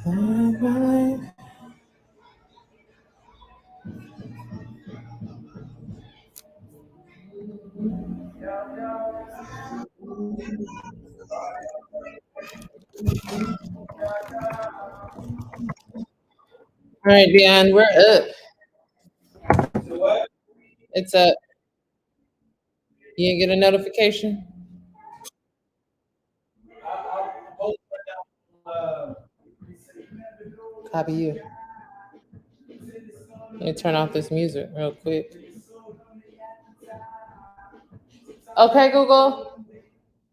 All right, Dion, we're up. It's up. You didn't get a notification? Copy you. Let me turn off this music real quick. Okay, Google,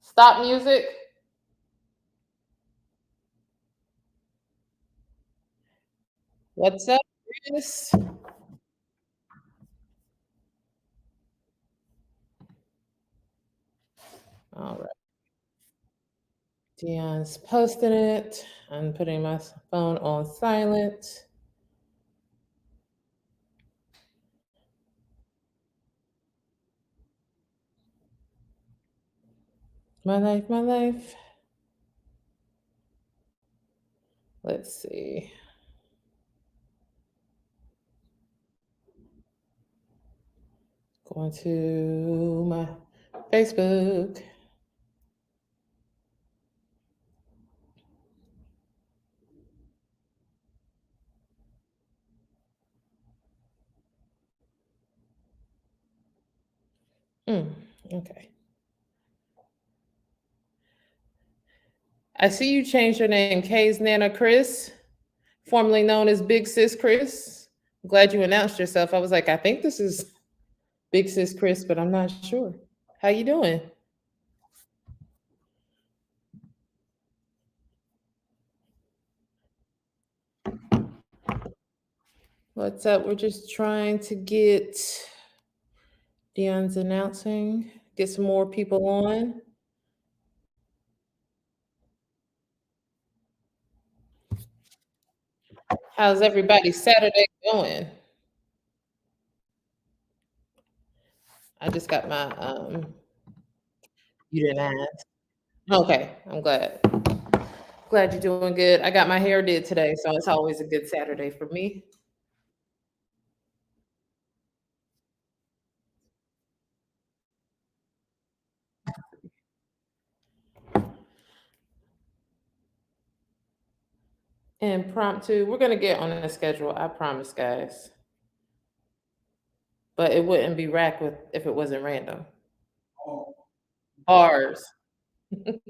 stop music. What's up, Chris? All right. Dion's posting it. I'm putting my phone on silent. My life, my life. Let's see. Going to my Facebook. Okay. I see you changed your name, Kay's Nana Chris, formerly known as Big Sis Chris. I'm glad you announced yourself. I was like, I think this is Big Sis Chris, but I'm not sure. How you doing? What's up? We're just trying to get Dion's announcing, get some more people on. How's everybody Saturday going? I just got my you didn't ask. Okay, I'm glad. Glad you're doing good. I got my hair did today, so it's always a good Saturday for me. Impromptu. We're gonna get on the schedule, I promise, guys. But it wouldn't be rack with if it wasn't random. Bars. Let's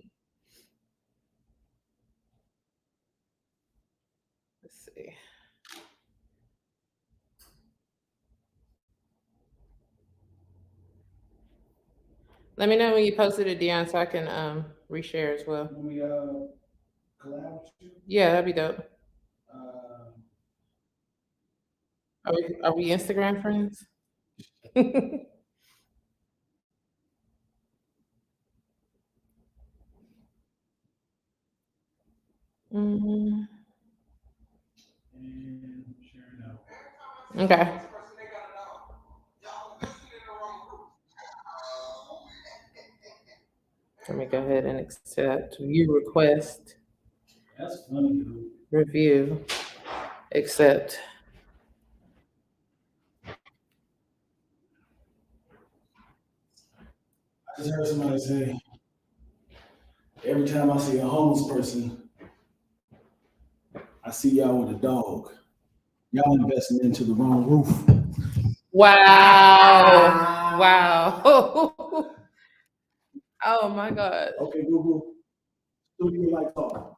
see. Let me know when you posted it, Dion, so I can reshare as well. Yeah, that'd be dope. Are we Instagram friends? Mm, okay. Let me go ahead and accept view request. Review. Accept. I just heard somebody say, every time I see a homeless person, I see y'all with a dog. Y'all investing into the wrong roof. Wow. Wow. Oh my God. Okay, Google, studio like talk.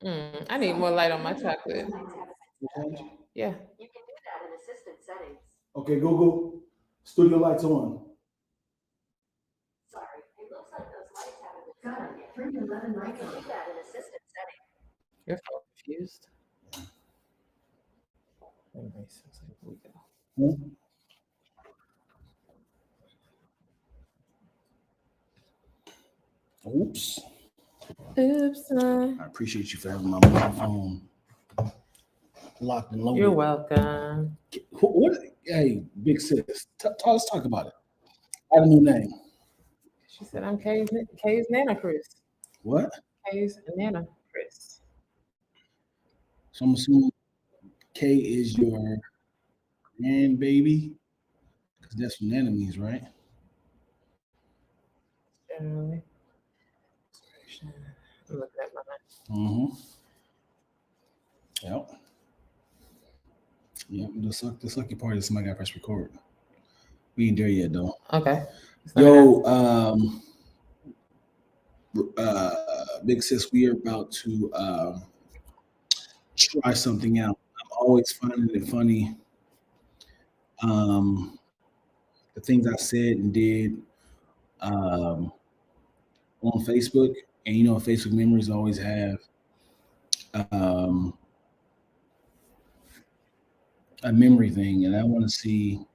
I need more light on my chocolate. Okay. Yeah. Okay, Google, studio lights on. You're so confused. Anyway, so here we go. Oops. Oops. I appreciate you for having my microphone locked and loaded. You're welcome. What? Hey, big sis, let's talk about it. I have a new name. She said, I'm Kay's Nana Chris. What? Hayes and Nana, Chris. So I'm assuming K is your grandbaby, because that's what Nana means, right? Generally. I'm looking at mine. Mm-hmm. Yep. Yep. The sucky part is somebody got to press record. We ain't there yet, though. Okay. Yo, big sis, we are about to try something out. I'm always finding it funny. The things I said and did on Facebook, and you know, Facebook memories always have a memory thing, and I want to see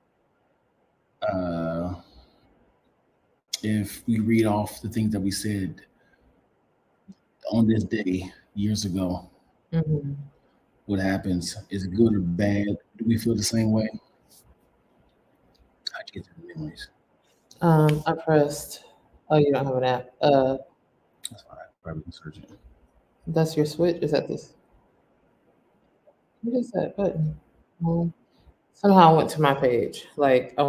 if we read off the things that we said on this day years ago. Mm-hmm. What happens? Is it good or bad? Do we feel the same way? How'd you get to the memories? I pressed. Oh, you don't have an app. That's fine. I probably can search it. That's your switch. Is that this? What is that button? Somehow I went to my page. Like I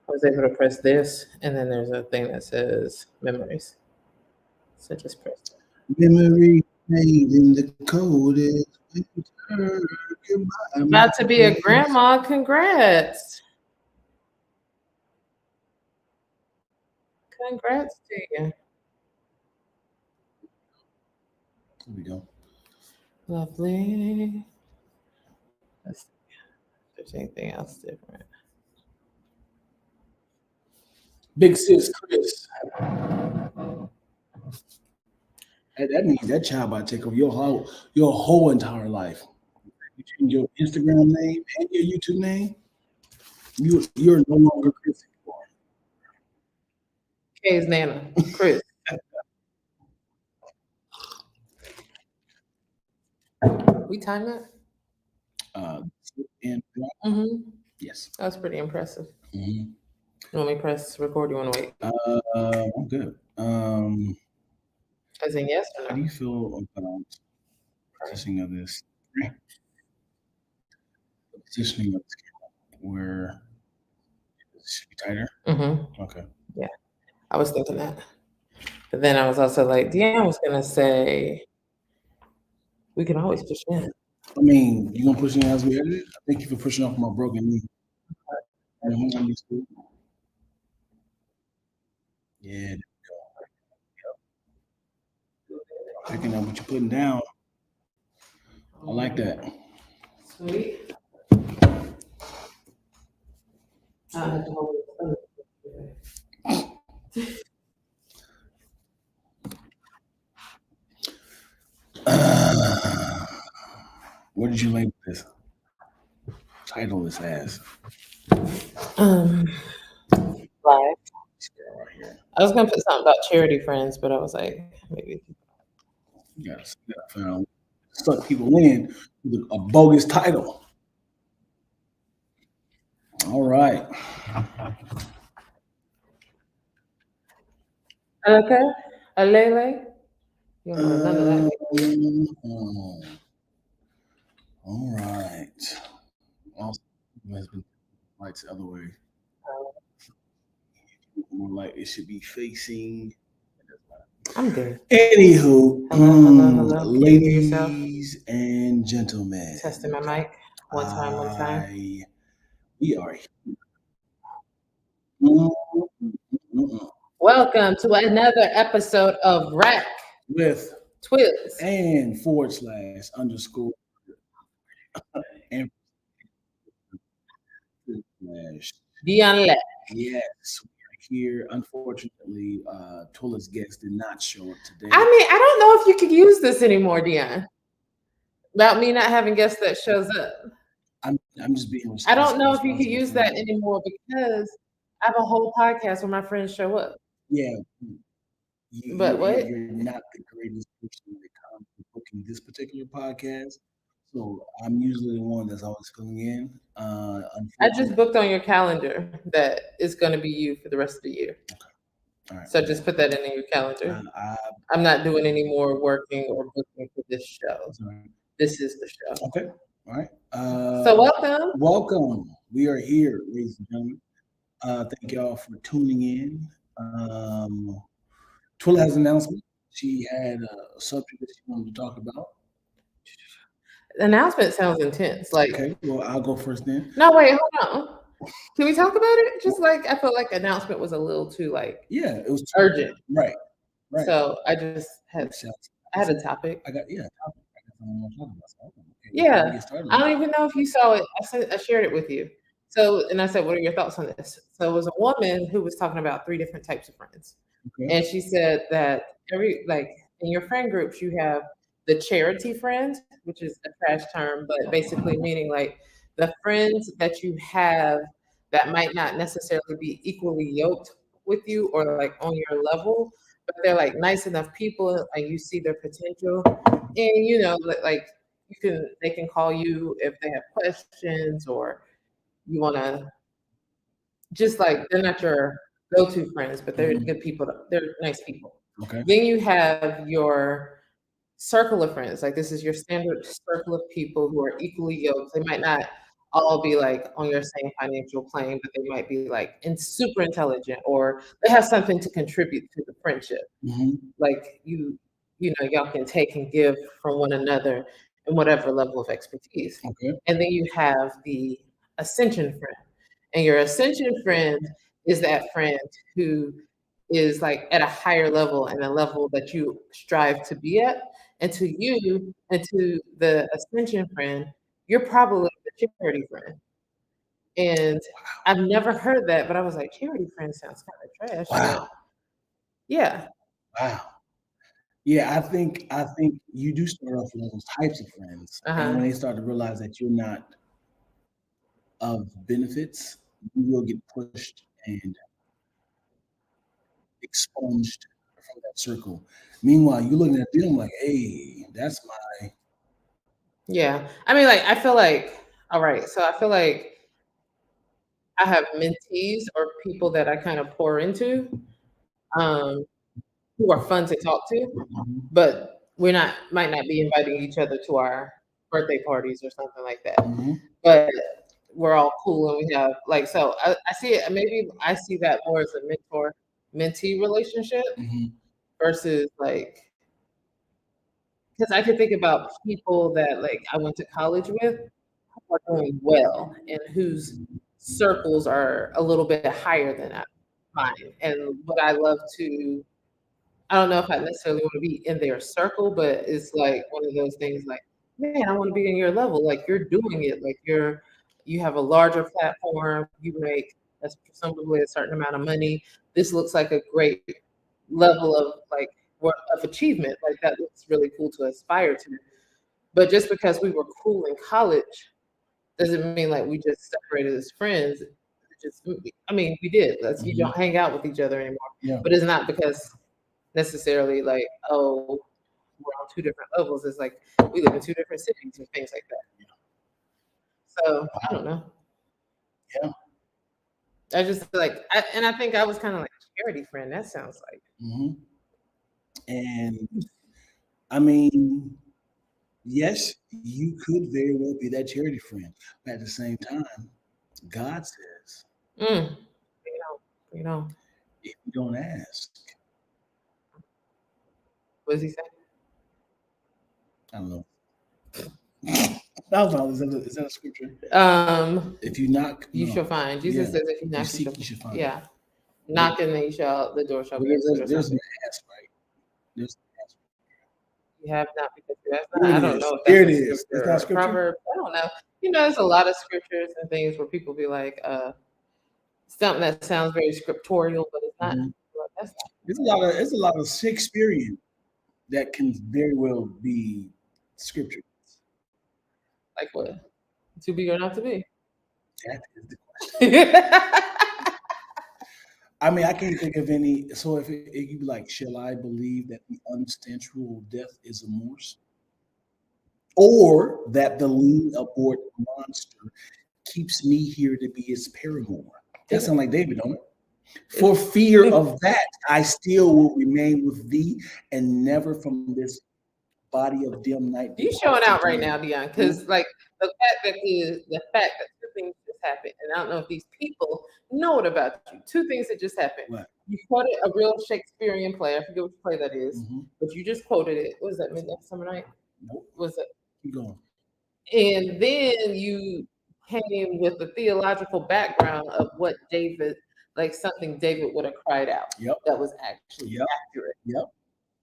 was able to press this, and then there's a thing that says memories. So just press that. Memory made in the coldest winter. Goodbye, About to be a my grandma. Congrats. Congrats to you. Here we go. Lovely. Let's see if there's anything else different. Big sis Chris. That means that child about to take over your whole entire life. You change your Instagram name and your YouTube name. You're no longer Chris anymore. Kay's Nana. Chris. We timed that? And Mm-hmm. yes. That was pretty impressive. Mm-hmm. You want me to press record? You want to wait? I'm good. As in yes or How no? do you feel about positioning of this? The positioning of this camera, where it should be tighter. Mm-hmm. Okay. Yeah, I was thinking that, but then I was also like, Dion was gonna say we can always push in. I mean, you gonna push in as we edit it? Thank you for pushing off my broken knee. Mhm, yeah, there we go. Picking up what you're putting down. I like that. Sweet. I have to hold it. What did you label this? Title this as? Live. This girl right here. I was gonna put something about charity friends, but I was like, maybe. You gotta suck people in with a bogus title. All right. Okay. A Lele. You don't know none of that. All right. Also, has been lights the other way. More like it should be facing. I'm good. Anywho, Hello. Can you hear yourself? ladies and gentlemen, Testing my mic. One time. we are here. Welcome to another episode of RAC With Twillz and / underscore and / Dion Lack. Yes, we are here. Unfortunately, Twillz guest did not show up today. I mean, I don't know if you could use this anymore, Dion. About me not having guests that shows up. I'm just being I don't know if you could use that anymore because I have a whole podcast where my friends show up. Yeah. But what? You're not the greatest person when it comes to booking this particular podcast. So I'm usually the one that's always filling in. I just booked on your calendar that it's going to be you for the rest of the year. Okay. All right. So just put that in your calendar. I'm not doing any more working or booking for this show. Sorry. This is the show. Okay. All right. So welcome. Welcome. We are here, ladies and gentlemen. Thank y'all for tuning in. Twillz has an announcement. She had a subject that she wanted to talk about. The announcement sounds intense. Like, okay, well, I'll go first then. No, wait, hold on. Can we talk about it? Just like I felt like announcement was a little too it was too urgent. Right. So I just had a topic. I got a topic. Yeah, I don't even know if you saw it. I shared it with you. So, and I said, what are your thoughts on this? So it was a woman who was talking about 3 different types of friends. Okay. And she said that in your friend groups, you have the charity friend, which is a trash term, but basically meaning like the friends that you have that might not necessarily be equally yoked with you or like on your level, but they're like nice enough people and you see their potential. And like they can call you if they have questions or you want to just like they're not your go-to friends, but they're good people. They're nice people. Okay. Then you have your circle of friends. Like this is your standard circle of people who are equally yoked. They might not all be like on your same financial plane, but they might be like super intelligent or they have something to contribute to the friendship. Like y'all can take and give from one another in whatever level of expertise. Okay. And then you have the ascension friend. And your ascension friend is that friend who is like at a higher level and a level that you strive to be at. And to you and to the ascension friend, you're probably the charity friend. And I've never heard that, but I was like, charity friend sounds kind of trash. Wow. Yeah. Wow. Yeah, I think you do start off with those types of friends. And when they start to realize that you're not of benefits, you will get pushed and expunged from that circle. Meanwhile, you're looking at them like, hey, that's my. Yeah. I mean, like, I feel like, all right. So I feel like I have mentees or people that I kind of pour into who are fun to talk to, but might not be inviting each other to our birthday parties or something like that. But we're all cool and we have like, so I see it, maybe I see that more as a mentor-mentee relationship versus like, because I could think about people that like I went to college with who are doing well and whose circles are a little bit higher than mine. And what I love to, I don't know if I necessarily want to be in their circle, but it's like one of those things like, man, I want to be in your level. Like you're doing it. Like you have a larger platform. You make presumably a certain amount of money. This looks like a great level of like of achievement. Like that looks really cool to aspire to. But just because we were cool in college doesn't mean like we just separated as friends. I mean, we did. You don't hang out with each other anymore. Yeah. But it's not because necessarily like, oh, we're on 2 different levels. It's like we live in 2 different cities and things like that. So I don't know. Yeah. I just like, I think I was kind of like a charity friend. That sounds like. And I mean, yes, you could very well be that charity friend, but at the same time, God says, you know, if you don't ask. What does he say? I don't know. Is that a scripture? If you knock, you shall find. Jesus says, if you knock, you should find. Yeah. Knock and the door shall be opened. There's an ask, right? There's an ask. You have not because you ask not. I don't know if there it is. It's not scripture. Proverb. I don't know. There's a lot of scriptures and things where people be like, something that sounds very scriptorial, but it's not. That's not. It's a lot of Shakespearean that can very well be scripture. Like what? To be or not to be? That is the question. I mean, I can't think of any. So if you be like, shall I believe that the unsubstantial death is a morse? Or that the lean abort monster keeps me here to be his paramour? That sounds like David, don't it? For fear of that, I still will remain with thee, and never from this body of dim night. You showing out right now, Dion, because like the fact that two things just happened, and I don't know if these people know it about you. Two things that just happened. What? You quoted a real Shakespearean play. I forget which play that is, but you just quoted it. What was that, Midnight Summer Night? Nope. Was it? Keep going. And then you came with the theological background of what David, like something David would have cried out. Yep. That was actually accurate. Yep.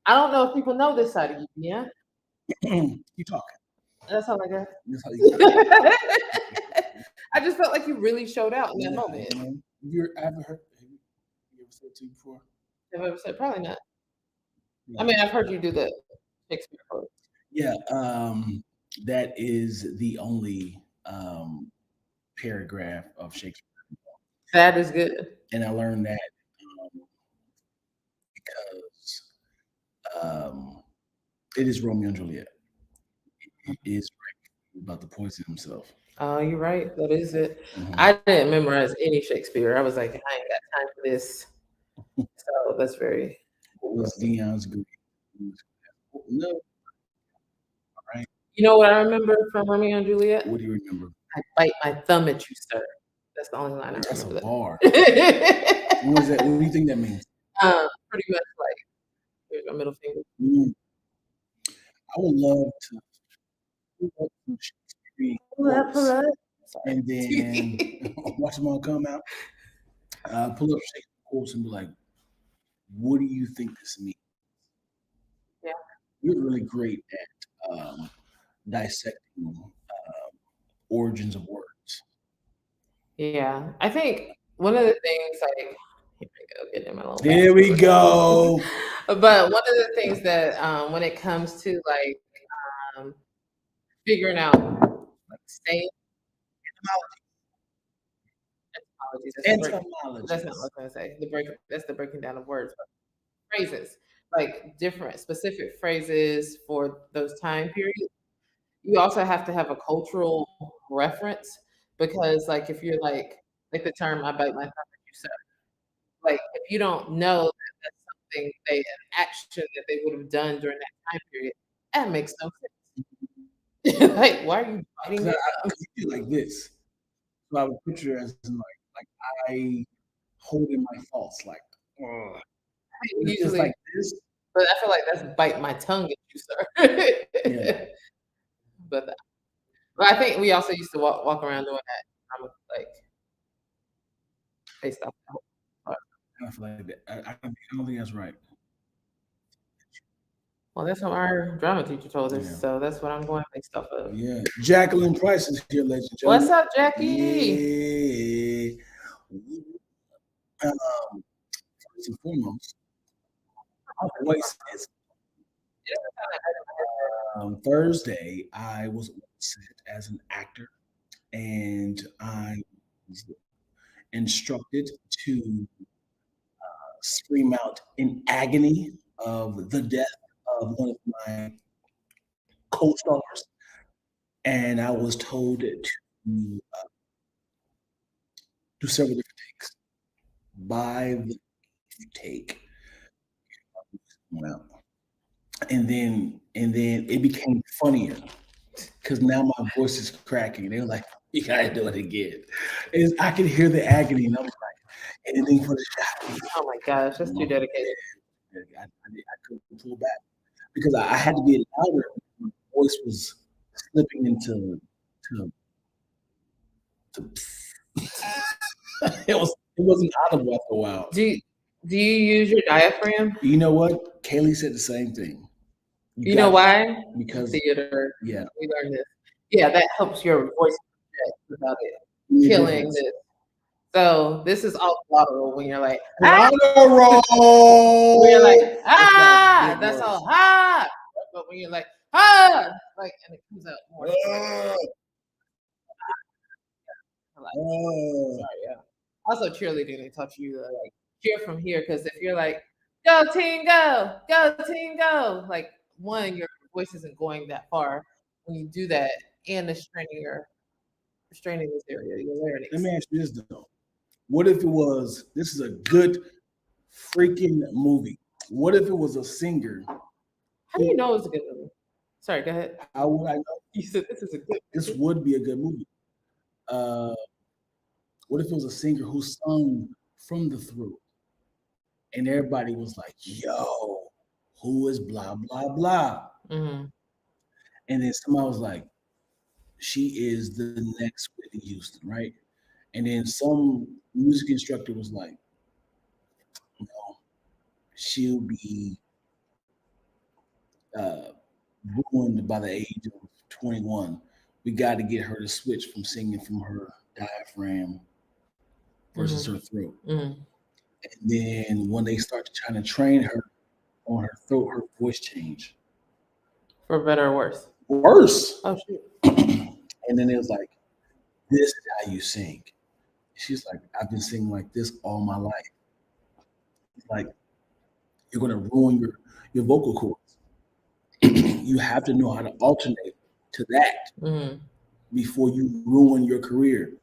I don't know if people know this side of you, yeah? Keep talking. That's all I got. That's how you I just felt like you really showed out in that moment. Have you ever said it to you before? Have I ever said? Probably not. Yeah. I mean, I've heard you do the Shakespeare quote. Yeah, that is the only paragraph of Shakespeare. That is good. And I learned that because it is Romeo and Juliet. It is about to poison himself. Oh, you're right. That is it. I didn't memorize any Shakespeare. I was like, I ain't got time for this. So that's very. What was Dion's good? No. All right. You know what I remember from Romeo and Juliet? What do you remember? I bite my thumb at you, sir. That's the only line I remember. That's a bar. What was that? What do you think that means? Pretty much like, here's my middle finger. I would love to pull up, and then watch them all come out. Pull up Shakespeare quotes and be like, "What do you think this means?" Yeah, you're really great at dissecting origins of words. Yeah, I think one of the things like here we go, get in my little. There we go. But one of the things that when it comes to like figuring out like saying etymology. That's not what I was gonna say. That's the breaking down of words, but phrases, like different specific phrases for those time periods. You also have to have a cultural reference because like if you're like the term I bite my thumb at you, sir. Like if you don't know that that's something an action that they would have done during that time period, that makes no sense. Like why are you biting it? You do like this. So I would picture it as like I hold in my thoughts like usually like this. But I feel like that's bite my tongue at you, sir. Yeah. But I think we also used to walk around doing that. I'm like based off that. I feel like that. I don't think that's right. Well, that's what our drama teacher told us, so that's what I'm going based off of. Yeah, Jacqueline Price is here, ladies and gentlemen. What's up, Jackie? Yeah. First and foremost, our voices. Thursday, I was set as an actor, and I was instructed to scream out in agony of the death of one of my co-stars, and I was told to do several different takes. By the take, and then it became funnier because now my voice is cracking. They were like, "You gotta do it again." I could hear the agony, and I was like, "Anything for the shot." Oh my gosh, that's too dedicated. I couldn't pull back because I had to be louder. My voice was slipping into it wasn't audible after a while. Do you use your diaphragm? You know what? Kaylee said the same thing. You know why? Because theater. Yeah, we learned this. Yeah, that helps your voice without it killing this. So this is all lateral when you're like lateral. When you're like that's all But when you're like like and it comes out more. Sorry, yeah. Also cheerleading, they taught you to like cheer from here because if you're like go team go team go, like one your voice isn't going that far when you do that and the straining this area, your larynx. Let me ask you this though. What if it was? This is a good freaking movie. What if it was a singer? How do you know it's a good movie? Sorry, go ahead. How would I know? You said this is a good. This would be a good movie. What if it was a singer who sung from the throat, and everybody was like, "Yo, who is blah blah blah?" Mm-hmm. And then somebody was like, "She is the next Whitney Houston," right? And then some music instructor was like, "No, she'll be ruined by the age of 21. We got to get her to switch from singing from her diaphragm versus her throat." Mm-hmm. And then when they start trying to train her on her throat, her voice changed. For better or worse? Worse. Oh, shoot. And then it was like, "This is how you sing." She's like, "I've been singing like this all my life." It's like, you're going to ruin your vocal cords. You have to know how to alternate to that before you ruin your career.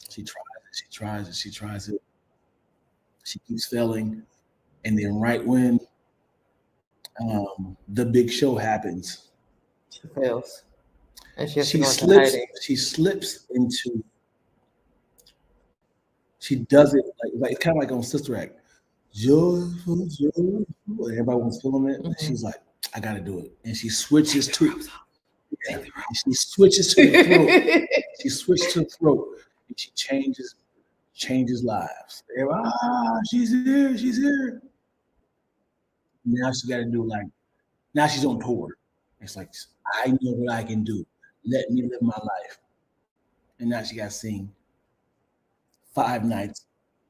She tries it, she tries it, she tries it. She keeps failing. And then right when the big show happens, she fails. And she slips into, she does it like it's kind of like on Sister Act. Joyful, joyful. Everybody was feeling it. And she's like, "I gotta do it." And she switches to she switches to the throat. She switches to the throat and she changes lives. She's here, she's here. Now she gotta do now she's on tour. It's like, I know what I can do. Let me live my life. And now she gotta sing 5 nights.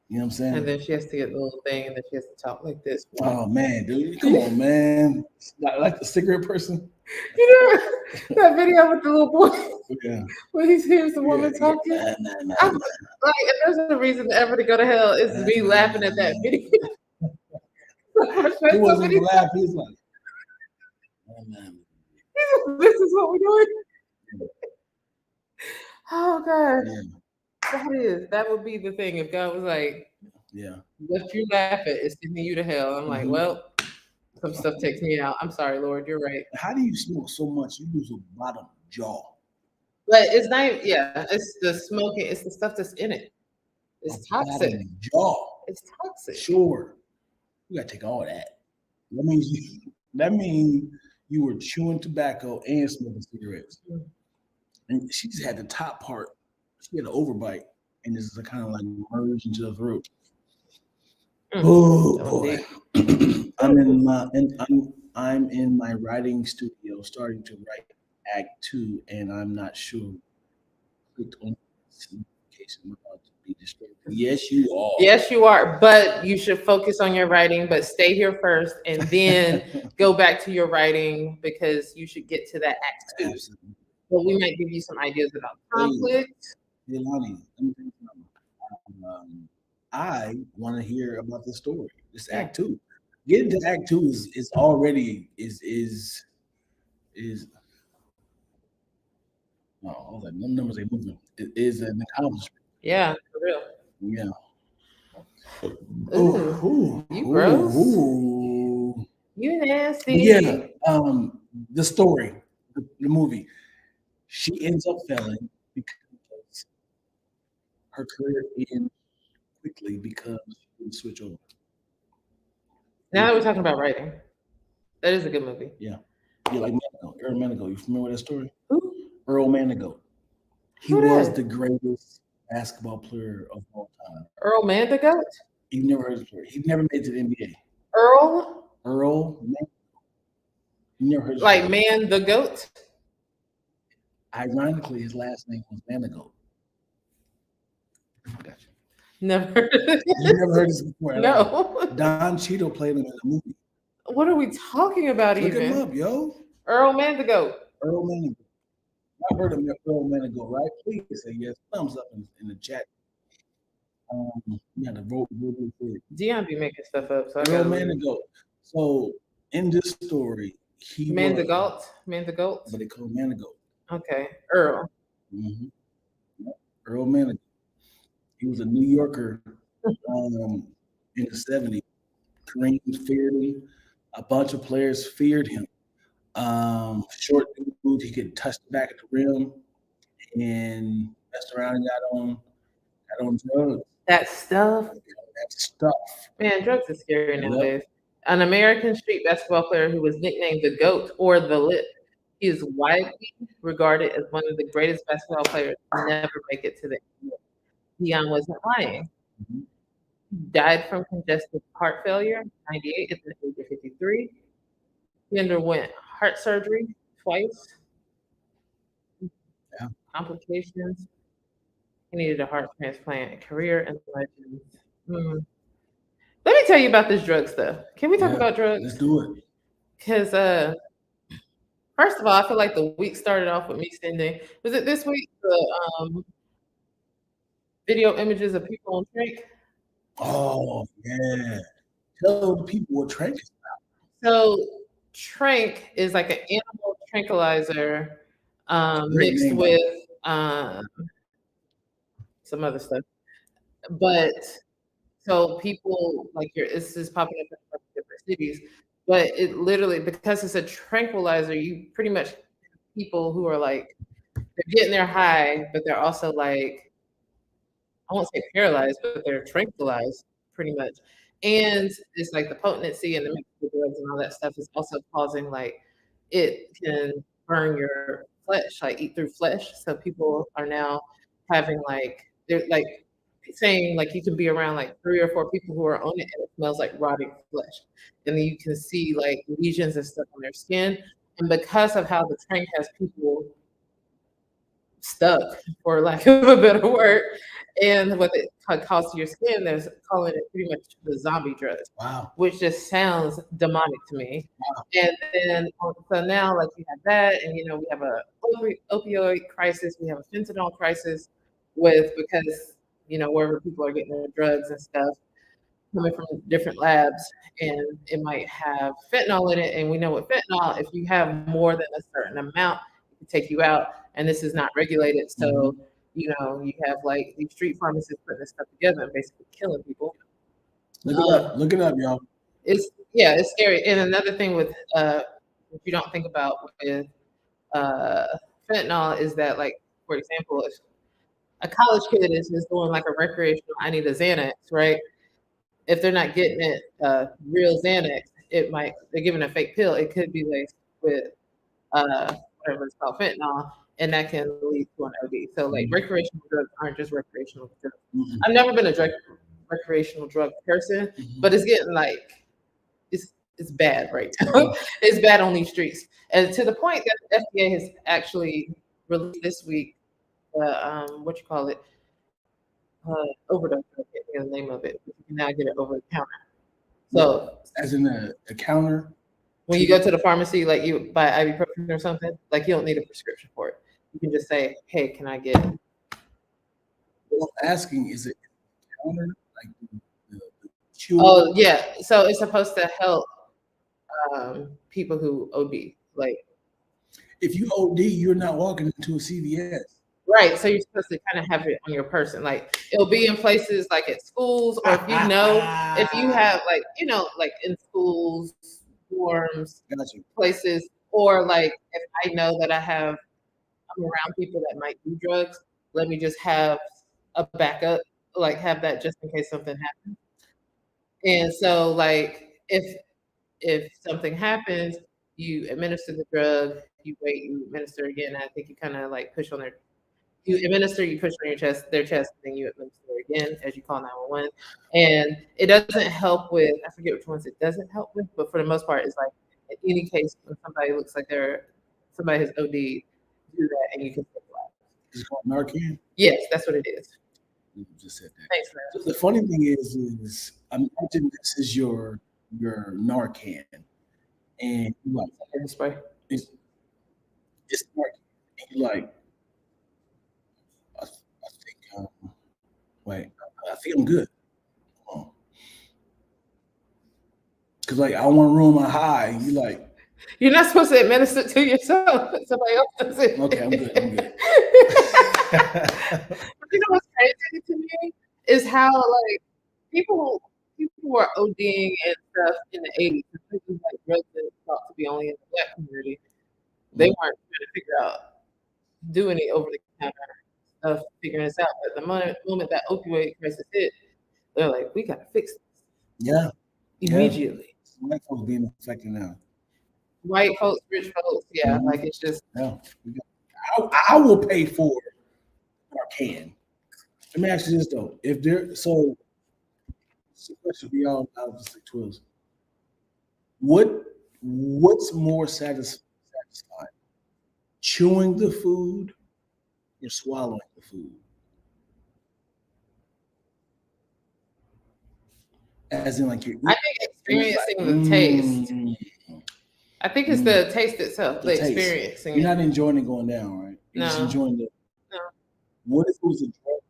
You know what I'm saying? And then she has to get the little thing, and then she has to talk like this. Oh man, dude, come on, man! Like the cigarette person. You know that video with the little boy. Yeah. When he hears the woman talking. Nah. I'm like, if there's a reason ever to go to hell, it's me laughing at that video. He wasn't even laughing. He's like, "This is what we're doing." Oh God. Yeah. That would be the thing if God was like, "Yeah, what you laugh at is sending you to hell." I'm like, well, some stuff takes me out. I'm sorry, Lord, you're right. How do you smoke so much? You lose a bottom jaw. But it's not. It's the smoking. It's the stuff that's in it. It's toxic. Jaw. It's toxic. Sure, you gotta take all that. That means you were chewing tobacco and smoking cigarettes. And she just had the top part. She had an overbite, and this is kind of like merged into the throat. Oh boy! I'm in my writing studio, starting to write Act 2, and I'm not sure. Clicked on notification about to be distracted. Yes, you are. Yes, you are. But you should focus on your writing. But stay here first, and then go back to your writing, because you should get to that Act 2. Absolutely. Well, we might give you some ideas about conflict. Hey, Lonnie, let me tell you something. I want to hear about the story. This Act 2. Getting to Act 2 is already is. No, I was like, no numbers ain't moving. It is an accomplishment. Yeah, for real. Yeah. Ooh, you gross. Ooh. You nasty. Yeah. The story, the movie. She ends up failing because her career ends quickly because she didn't switch over. Now that we're talking about writing, that is a good movie. Yeah. You like Manigault, Earl Manigault. You familiar with that story? Who? Earl Manigault. He was the greatest basketball player of all time. Earl Manigault? You've never heard of the story. He never made it to the NBA. Earl Manigault. You never heard of like Man the Goat? Ironically, his last name was Manigault. Gotcha. Never heard of this. You never heard this before? No. Don Cheadle played him in the movie. What are we talking about? Look him up, yo. Earl Manigault. I heard of Earl Manigault, right? Please say yes. Thumbs up in the chat. You got to vote really quick. Dion be making stuff up. So Earl Manigault. So in this story, he Manigault. But they call him Manigault. Okay, Earl. Earl Manigault. He was a New Yorker in the 70s. Kareem feared him. A bunch of players feared him. Short dude, he could touch the back of the rim and messed around and got on drugs. That stuff. That stuff. Man, drugs is scary nowadays. An American street basketball player who was nicknamed the GOAT or the Lip. He is widely regarded as one of the greatest basketball players to never make it to the NBA. Dion wasn't lying. He died from congestive heart failure, 98 at the age of 53. He underwent heart surgery twice. Yeah. Complications. He needed a heart transplant. Career and legends. Let me tell you about this drug stuff. Can we talk about drugs? Let's do it. Because first of all, I feel like the week started off with me sending, was it this week, the video images of people on Trank? Oh, yeah. Tell the people what Trank is about. So Trank is like an animal tranquilizer mixed with some other stuff. But so people like this is popping up in different cities, but it literally, because it's a tranquilizer, you pretty much people who are like, they're getting their high, but they're also like, I won't say paralyzed, but they're tranquilized pretty much. And it's like the potency and the mix of drugs and all that stuff is also causing like, it can burn your flesh, like eat through flesh. So people are now having like, they're like saying like you can be around like 3 or 4 people who are on it and it smells like rotting flesh. And then you can see like lesions and stuff on their skin. And because of how the Trank has people stuck, for lack of a better word, and what it causes to your skin, there's calling it pretty much the zombie drugs. Wow. Which just sounds demonic to me. Wow. And then so now like you have that, and we have a opioid crisis, we have a fentanyl crisis because wherever people are getting their drugs and stuff coming from different labs, and it might have fentanyl in it. And we know with fentanyl, if you have more than a certain amount, it can take you out. And this is not regulated. So, you have like these street pharmacists putting this stuff together and basically killing people. Look it up, y'all. It's scary. And another thing with what you don't think about with fentanyl is that, like, for example, if a college kid is just doing like a recreational, I need a Xanax, right? If they're not getting it real Xanax, they're giving a fake pill. It could be laced with whatever it's called, fentanyl, and that can lead to an OD. So like recreational drugs aren't just recreational drugs. I've never been a recreational drug person, but it's getting like it's bad right now. It's bad on these streets, and to the point that the FDA has actually released this week overdose. I can't think of the name of it. You can now get it over the counter. So as in the counter. When you go to the pharmacy, like you buy ibuprofen or something, like you don't need a prescription for it. You can just say, "Hey, can I get it?" Well, asking, is it counter like the Oh yeah, so it's supposed to help people who OD. Like, if you OD, you're not walking into a CVS. Right, so you're supposed to kind of have it on your person. Like it'll be in places like at schools, or if you have like like in schools, dorms, places, or like if I know that I'm around people that might do drugs, let me just have a backup, like have that just in case something happens. And so like if something happens, you administer the drug, you wait, you administer again. I think you kind of like push on you push on their chest, and then you administer again as you call 911. And it doesn't help with, I forget which ones it doesn't help with, but for the most part, it's like in any case when somebody looks like somebody has OD, do that and you can save lives. It's called Narcan? Yes, that's what it is. You just said that. Thanks, man. So the funny thing is imagine this is your Narcan, and you like spray. It's Narcan. And you like, I think I'm good. Cause like I want to ruin my high. You like, you're not supposed to administer it to yourself. Somebody else does it. Okay, I'm good. You know what's crazy to me is how like people were ODing and stuff in the 80s. Like drugs that thought to be only in the Black community. They weren't trying to figure out do any over the counter stuff, figuring this out. But the moment that opioid crisis hit, they're like, we gotta fix this. Yeah. Immediately. Yeah. White folks being affected now. White folks, rich folks, yeah. Mm-hmm. Like it's just I will pay for it if I can. Let me ask you this though. If there so it's a question for y'all out of the Twillz. What's more satisfying? Chewing the food or swallowing the food? As in, like I think experiencing the taste. I think it's the taste itself, the experiencing. You're not enjoying it going down, right? You're just enjoying the. No. What if it was a drug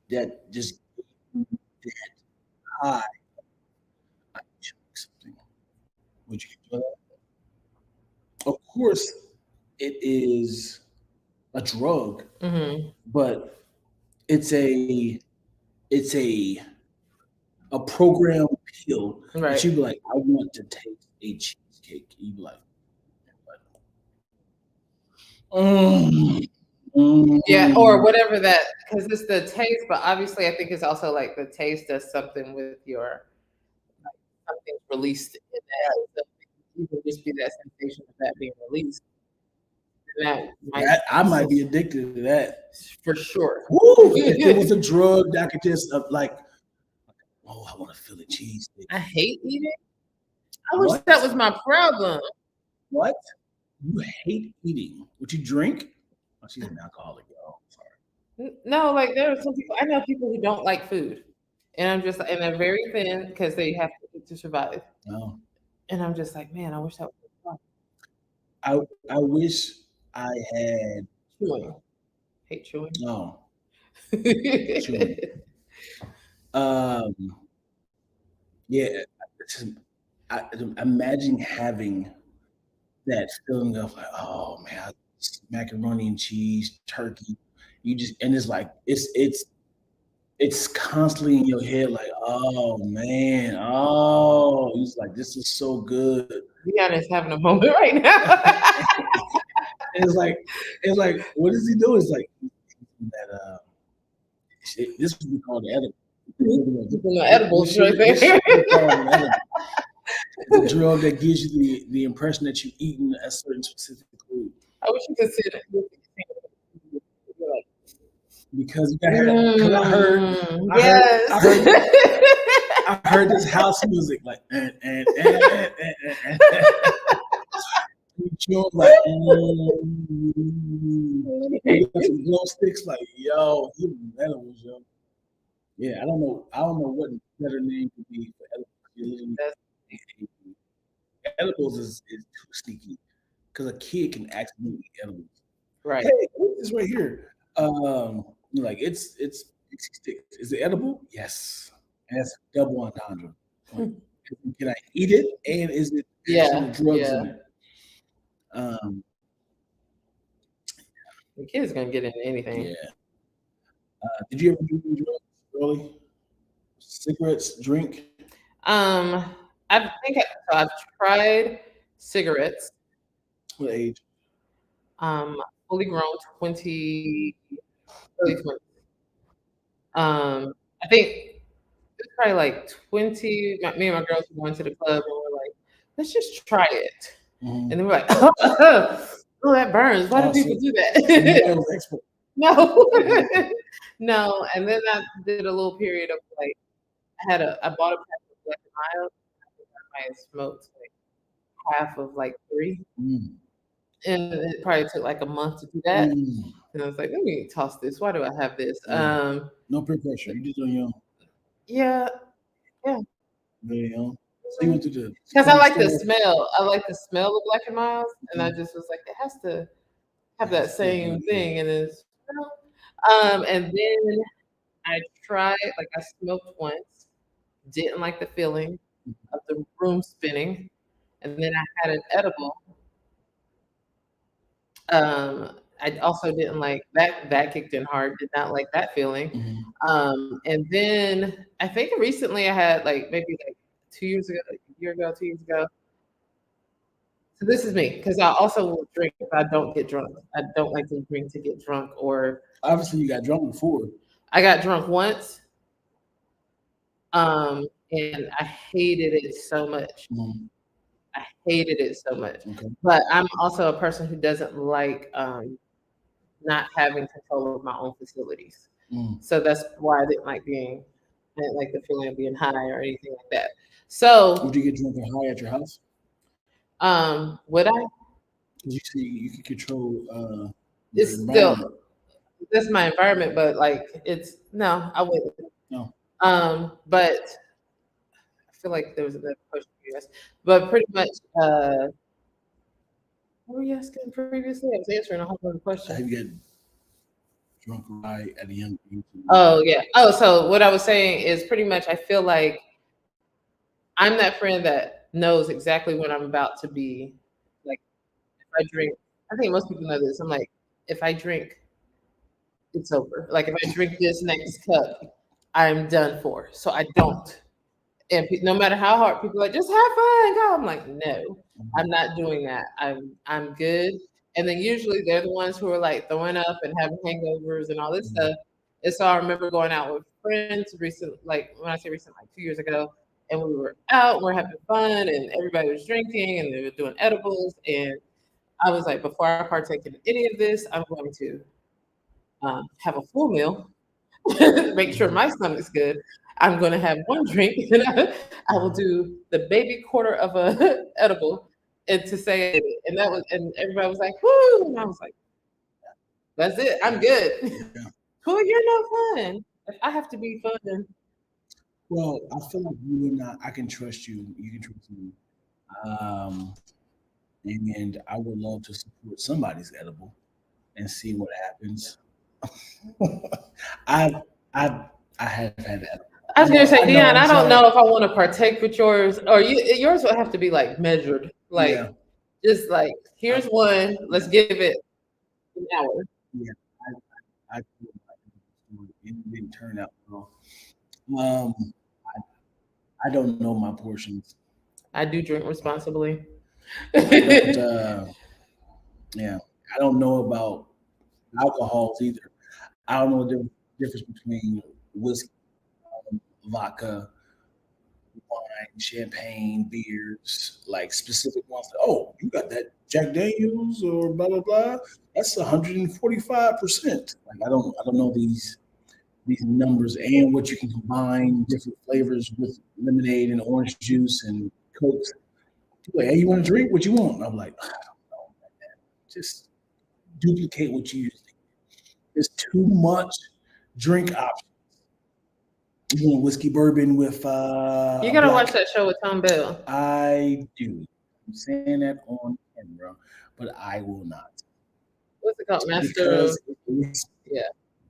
that just that high? I something. Would you enjoy that? Of course, it is a drug, but it's a program pill that you'd be like, I want to taste a cheesecake. You'd be like, yeah, or whatever that, because it's the taste, but obviously I think it's also like the taste does something with your, like, something's released in that. So you can just be that sensation of that being released. I might be addicted to that. For sure. Woo! If it was a drug that I could just like, oh, I want to feel the cheese. I hate eating. I wish that was my problem. What? You hate eating? Would you drink? Oh, she's an alcoholic, y'all. Sorry. No, like there are some people. I know people who don't like food, and they're very thin because they have to survive. Oh. And I'm just like, man, I wish that was fun. I wish I had chewing. Hate chewing. No. Chewing. Yeah. Imagine having that feeling of like, oh man, macaroni and cheese, turkey. You just and it's like it's constantly in your head, like, oh man, oh, he's like, this is so good. Dion is having a moment right now. it's like, what does he do? It's like that. This would be called the edible. The edibles right there. It's a drug that gives you the impression that you've eaten a certain specific food. I wish you could see it. Because I heard this house music like and you like some glow sticks like yo, even edibles, yo. Yeah, I don't know what better name could be for edibles. Edibles is too sneaky because a kid can accidentally eat edibles. Right. Hey, what's this right here? Like it's sticks. Is it edible? Yes. And that's double entendre. Can I eat it? And is it drugs in it? The kid's gonna get into anything. Yeah. Did you ever do drugs early? Cigarettes, drink? I think I've tried cigarettes. What age? Fully grown, 20, early 20s. I think it's probably like 20. Me and my girls were going to the club and we're like, let's just try it. And then we're like, oh, that burns. Why do people do that? No. No. And then I did a little period of like, I bought a pack of Black and Mild. I might have smoked like half of like 3. And it probably took like a month to do that. And I was like, let me toss this. Why do I have this? No peer pressure. You just on your own. Yeah. Very young. So you went to the because I like the smell. I like the smell of Black and Miles. And I just was like, it has to have that same thing. And it's and then I tried, like I smoked once, didn't like the feeling of the room spinning. And then I had an edible. I also didn't like that. That kicked in hard. Did not like that feeling. And then I think recently I had like maybe like 2 years ago, a year ago, 2 years ago. So this is me because I also will drink if I don't get drunk. I don't like to drink to get drunk. Or obviously, you got drunk before. I got drunk once, and I hated it so much. I hated it so much. Okay. But I'm also a person who doesn't like not having control of my own facilities. So that's why I didn't like the feeling of being high or anything like that. So would you get drunk or high at your house? Would I? You see, you can control. It's still that's my environment, but like no, I wouldn't. No. But I feel like there was another question you asked, but pretty much. What were you asking previously? I was answering a whole other question. Have you get drunk or high at a young age? Oh yeah. Oh, so what I was saying is pretty much I feel like I'm that friend that knows exactly when I'm about to be like if I drink, I think most people know this. I'm like, if I drink, it's over. Like if I drink this next cup, I'm done for. So I don't. And no matter how hard people are like, just have fun, go. I'm like, no, I'm not doing that. I'm good. And then usually they're the ones who are like throwing up and having hangovers and all this stuff. And so I remember going out with friends like when I say recent, like 2 years ago, and we were out, we're having fun, and everybody was drinking and they were doing edibles. And I was like, before I partake in any of this, I'm going to have a full meal, make sure my stomach's good. I'm going to have one drink, and I will do the baby quarter of a edible, and to say, and everybody was like, "Whoo!" And I was like, "That's it. I'm good." Yeah. Cool, you're no fun. If I have to be fun. Well, I feel like you and I can trust you. You can trust me. And I would love to support somebody's edible and see what happens. I have had that. I was gonna say, Dion, I don't know if I want to partake with yours, or yours would have to be like measured, like just like here's one, let's give it an hour. Yeah, it didn't turn out well. I don't know my portions. I do drink responsibly. Yeah, I don't know about alcohols either. I don't know the difference between whiskey, vodka, wine, champagne, beers, like specific ones. Oh, you got that Jack Daniels or blah blah blah. That's 145%. Like I don't know these numbers and what you can combine different flavors with lemonade and orange juice and Coke. Like, hey, you want to drink? What you want? I'm like, I don't know, man. Just duplicate what you use. There's too much drink options. You want whiskey bourbon with you gotta watch that show with Tom Bell. I do. I'm saying that on camera, but I will not. What's it called? Master. Yeah.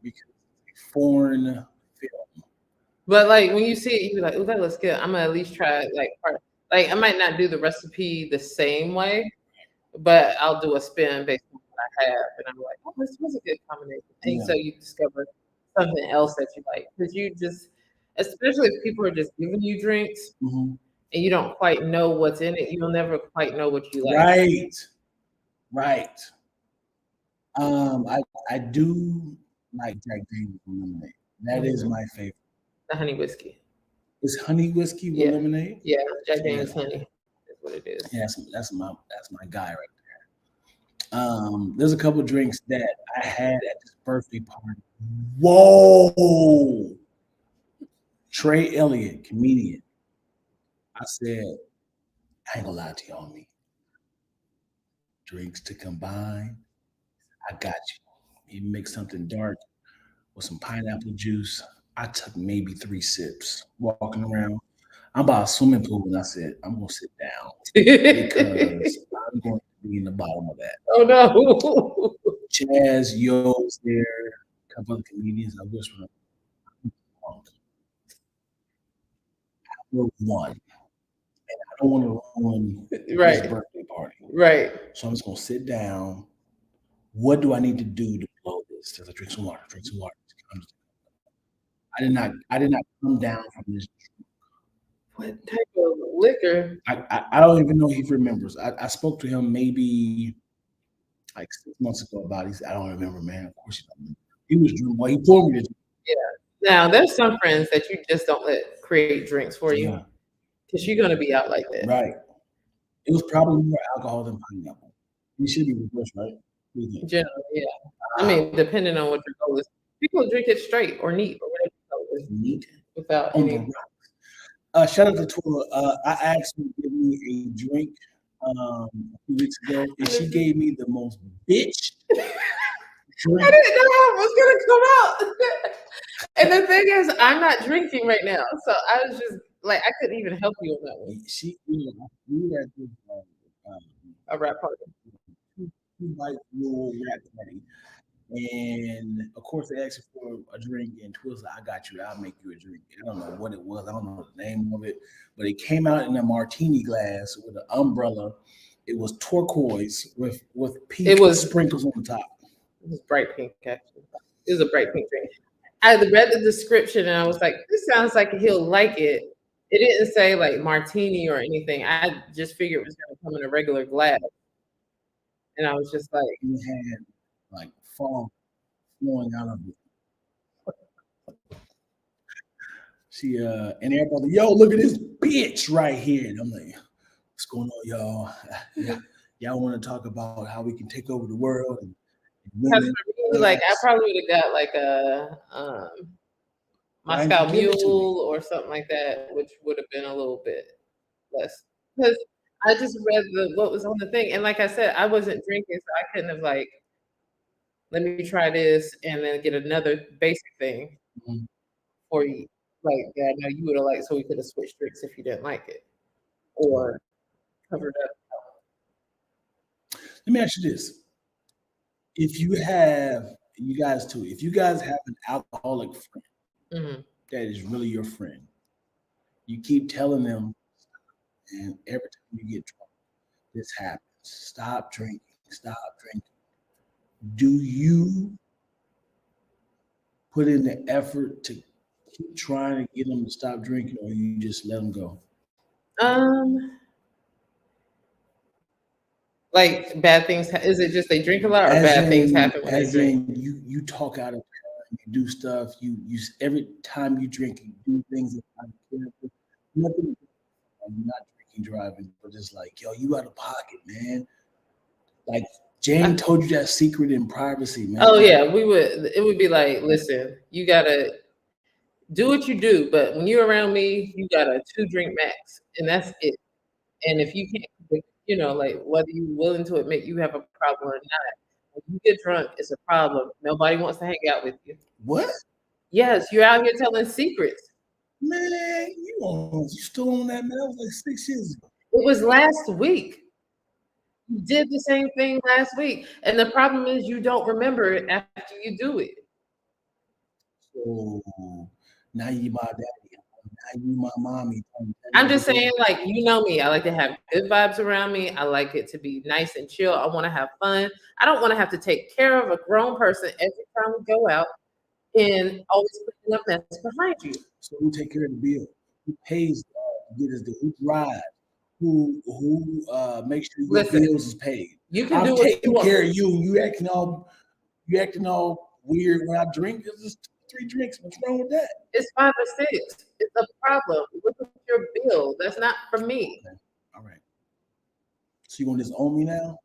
Because it's a foreign film. But like when you see it, you're like, oh, that looks good. I'm gonna at least try it, like I might not do the recipe the same way, but I'll do a spin based on what I have, and I'm like, oh, this was a good combination. And so you discover something else that you like, because you just, especially if people are just giving you drinks and you don't quite know what's in it, you'll never quite know what you like. Right. I do like Jack Daniels lemonade. That is my favorite. The honey whiskey. Is honey whiskey with lemonade? Yeah, Jack Daniels honey. That's what it is. Yeah, that's my guy right there. There's a couple drinks that I had at this birthday party. Whoa! Trey Elliott, comedian. I said, I ain't gonna lie to you, homie. Drinks to combine. I got you. You mix something dark with some pineapple juice. I took maybe 3 sips walking around. I'm by a swimming pool, and I said, I'm going to sit down because I'm going to be in the bottom of that. Oh, no. Chaz, Yo's there, a couple other comedians. I wish one. I wrote one. And I don't want to ruin his birthday party. Right. So I'm just going to sit down What do I need to do to blow this? Says, drink some water. Drink some water. I did not come down from this. What type of liquor? I don't even know if he remembers. I spoke to him maybe like 6 months ago about it. He said, I don't remember, man. Of course he don't remember. He was drinking. Well, he told me to. Yeah. Now there's some friends that you just don't let create drinks for you because you're gonna be out like that. Right. It was probably more alcohol than pineapple. You should be reversed, right? Generally, yeah. I mean, depending on what your goal is, people drink it straight or neat or whatever your goal is. Neat without any. Shout out to Twillz. I asked her to give me a drink a few weeks ago, and she gave me the most bitch drink. I didn't know how it was gonna come out. And the thing is, I'm not drinking right now, so I was just like, I couldn't even help you on that one. We were at this a rap party. Two white little rap party. And of course, they asked for a drink, and Twillz said, I got you. I'll make you a drink. I don't know what it was. I don't know the name of it, but it came out in a martini glass with an umbrella. It was turquoise with pink sprinkles on the top. It was bright pink, actually. It was a bright pink drink. I read the description, and I was like, this sounds like he'll like it. It didn't say like martini or anything. I just figured it was going to come in a regular glass. And I was just like, you had like foam flowing out of it. She and everybody, yo, look at this bitch right here. And I'm like, what's going on, y'all? Y'all want to talk about how we can take over the world? And women, like I probably would have got like a Moscow Mule or something like that, which would have been a little bit less. Because I just read what was on the thing, and like I said, I wasn't drinking, so I couldn't have like, let me try this and then get another basic thing for you, like that I know you would have liked, so we could have switched drinks if you didn't like it or covered up. Let me ask you this: if you have, you guys too, if you guys have an alcoholic friend that is really your friend, you keep telling them, and every time you get drunk, this happens. Stop drinking. Stop drinking. Do you put in the effort to keep trying to get them to stop drinking, or you just let them go? Like bad things. Is it just they drink a lot, or bad things happen when they drink? You talk out of turn, you do stuff. You every time you drink, you do things that I care for. Nothing. You're not drinking, driving, but just like, yo, you out of pocket, man. Like Jane told you that secret in privacy, man. Oh yeah, we would. It would be like, listen, you gotta do what you do, but when you're around me, you got a 2-drink max, and that's it. And if you can't, you know, like whether you're willing to admit you have a problem or not, when you get drunk, it's a problem. Nobody wants to hang out with you. What? Yes, you're out here telling secrets. Man, you still on that, man? That was like 6 years ago. It was last week. You did the same thing last week. And the problem is you don't remember it after you do it. So now you my daddy. Now you my mommy. I'm just saying, like, you know me. I like to have good vibes around me. I like it to be nice and chill. I want to have fun. I don't want to have to take care of a grown person every time we go out and always putting up mess behind you. So who take care of the bill? Who pays to get us there? Who drives? Who makes sure your bills is paid? You can do what taking care of you. You acting all weird when I drink. It's just 3 drinks. What's wrong with that? It's 5 or 6. It's a problem. Look at your bill. That's not for me. Okay. All right. So you gonna disown me now?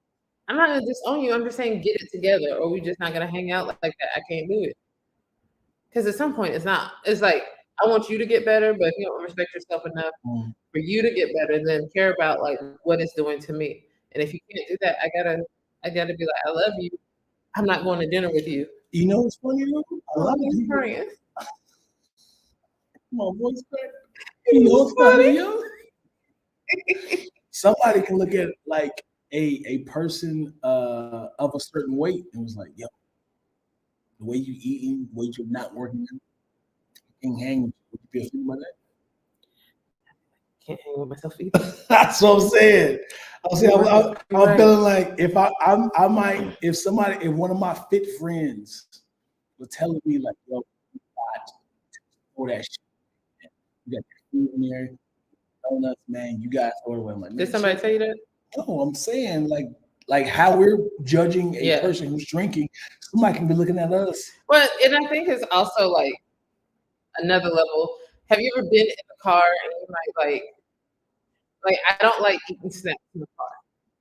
I'm not gonna disown you. I'm just saying get it together, or we're just not gonna hang out like that. I can't do it. Because at some point, it's like I want you to get better, but if you don't respect yourself enough for you to get better, then care about like what it's doing to me. And if you can't do that, I gotta be like, I love you. I'm not going to dinner with you. You know what's funny? A lot of people. Crying. My voice cracked. You know what's funny, yo? Somebody can look at like a person of a certain weight and was like, yo, the way you eating, the way you're not working, you can't hang with you. Would you be offended by that? can't hang with myself either. That's what I'm saying. I'm feeling like if I might, if one of my fit friends was telling me like, yo, you got all that shit. You got food in there, donuts, man. You got to throw it away. I'm like, did somebody tell you that? No, I'm saying like how we're judging a person who's drinking. Somebody can be looking at us. Well, and I think it's also like another level. Have you ever been in a car and you might like I don't like eating snacks in the car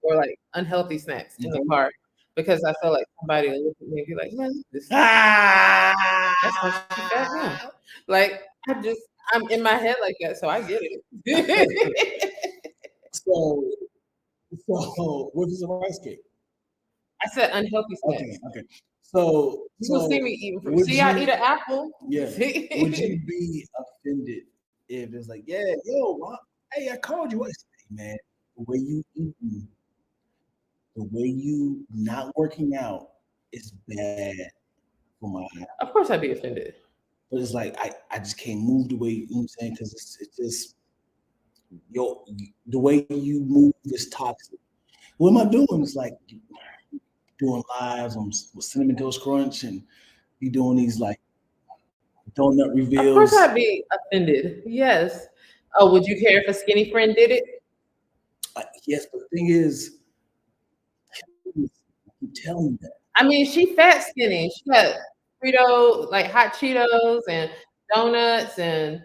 or like unhealthy snacks in the car because I feel like somebody will look at me and be like, man, this that's why she's fat now. Like I'm in my head like that, so I get it. So what is a rice cake? I said unhealthy snacks. Okay. So you will see me eating fruit. See, I eat an apple. Yeah. Would you be offended if it's like, yeah, yo, Ron, hey, I called you. I say, man, the way you eating, the way you not working out is bad for my health. Of course I'd be offended. But it's like I just can't move the way, you know what I'm saying? Because it's just the way you move is toxic. What am I doing? It's like doing lives on Cinnamon Toast Crunch and be doing these like donut reveals. Of course I'd be offended. Yes. Oh, would you care if a skinny friend did it? Yes, but the thing is, I keep telling you that. I mean, she fat skinny. She got Frito, like hot Cheetos and donuts and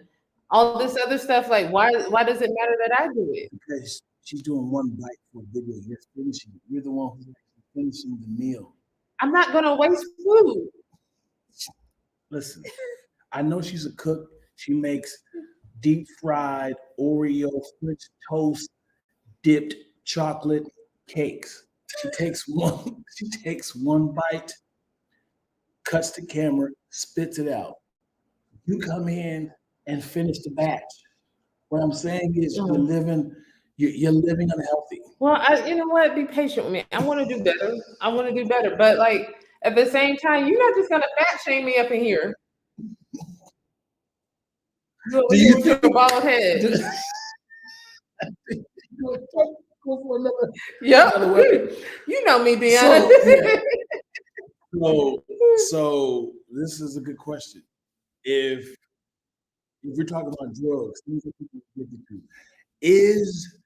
all this other stuff. Like, why does it matter that I do it? Because she's doing one bite for a video. You're finishing it. You're the one who's actually finishing the meal. I'm not gonna waste food. Listen, I know she's a cook. She makes deep fried Oreo French toast dipped chocolate cakes. She takes one bite, cuts the camera, spits it out. You come in and finish the batch. What I'm saying is you're living unhealthy. Well, you know what? Be patient with me. I want to do better. But like at the same time, you're not just gonna fat shame me up in here. Do you think a bald head? Yep. You know me, Dion. So this is a good question. If we're talking about drugs, is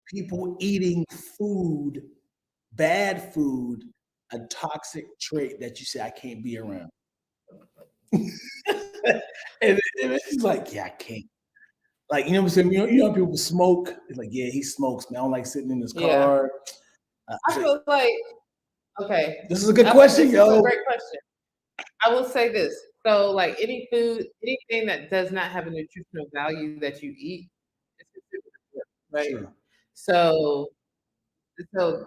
people eating food, bad food, a toxic trait that you say I can't be around? and it's like, yeah, I can't. Like, you know what I'm saying? You know people smoke. It's like, yeah, he smokes, man. I don't like sitting in his car. I feel like, okay. This is a good question, yo. This is a great question. I will say this. So, like any food, anything that does not have a nutritional value that you eat, right? Sure. So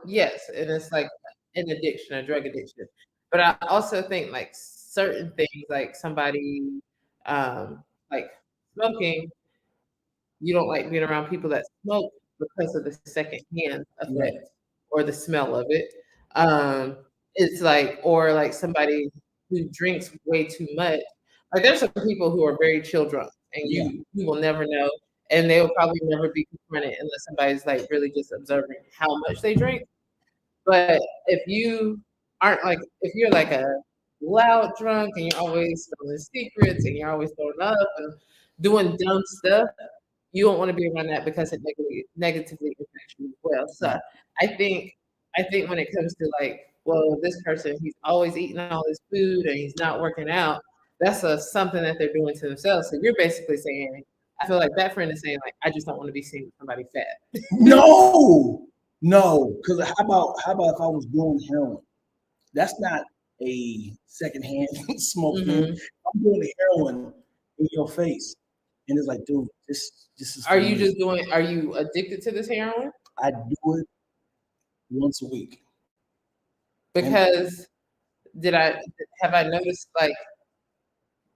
yes, and it's like an addiction, a drug addiction. But I also think like certain things, like somebody like smoking, you don't like being around people that smoke because of the secondhand effect or the smell of it. It's like, or like somebody who drinks way too much. Like there's some people who are very chill drunk, and you will never know, and they will probably never be confronted unless somebody's like really just observing how much they drink. But if you aren't like, if you're like a loud drunk and you're always telling secrets and you're always throwing up and doing dumb stuff, you don't want to be around that because it negatively impacts you as well. So I think when it comes to like, well, this person, he's always eating all this food and he's not working out, that's something that they're doing to themselves. So you're basically saying, I feel like that friend is saying like, I just don't want to be seen with somebody fat. No, because how about if I was doing heroin? That's not a secondhand smoke. Mm-hmm. I'm doing heroin in your face. And it's like, dude, this is. Are you addicted to this heroin? I do it once a week. Because have I noticed like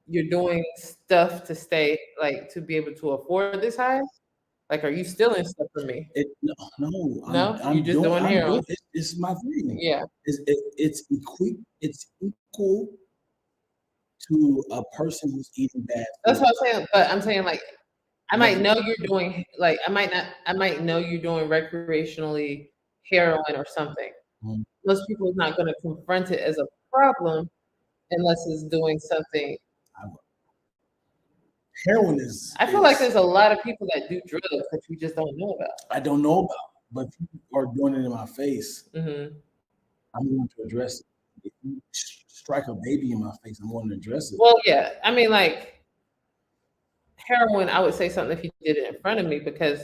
you're doing stuff to stay, like to be able to afford this high? Like, are you stealing stuff from me? No. I'm just doing heroin. It's my thing. Yeah. It's equal to a person who's eating bad food. That's what I'm saying. But I'm saying like I might know you're doing like I might know you're doing recreationally heroin or something. Most people is not going to confront it as a problem unless it's doing something. Heroin is. I feel like there's a lot of people that do drugs that we just don't know about. I don't know about, but people are doing it in my face. Mm-hmm. I'm going to address it. If you strike a baby in my face, I'm going to address it. Well, yeah. I mean, like heroin, I would say something if you did it in front of me, because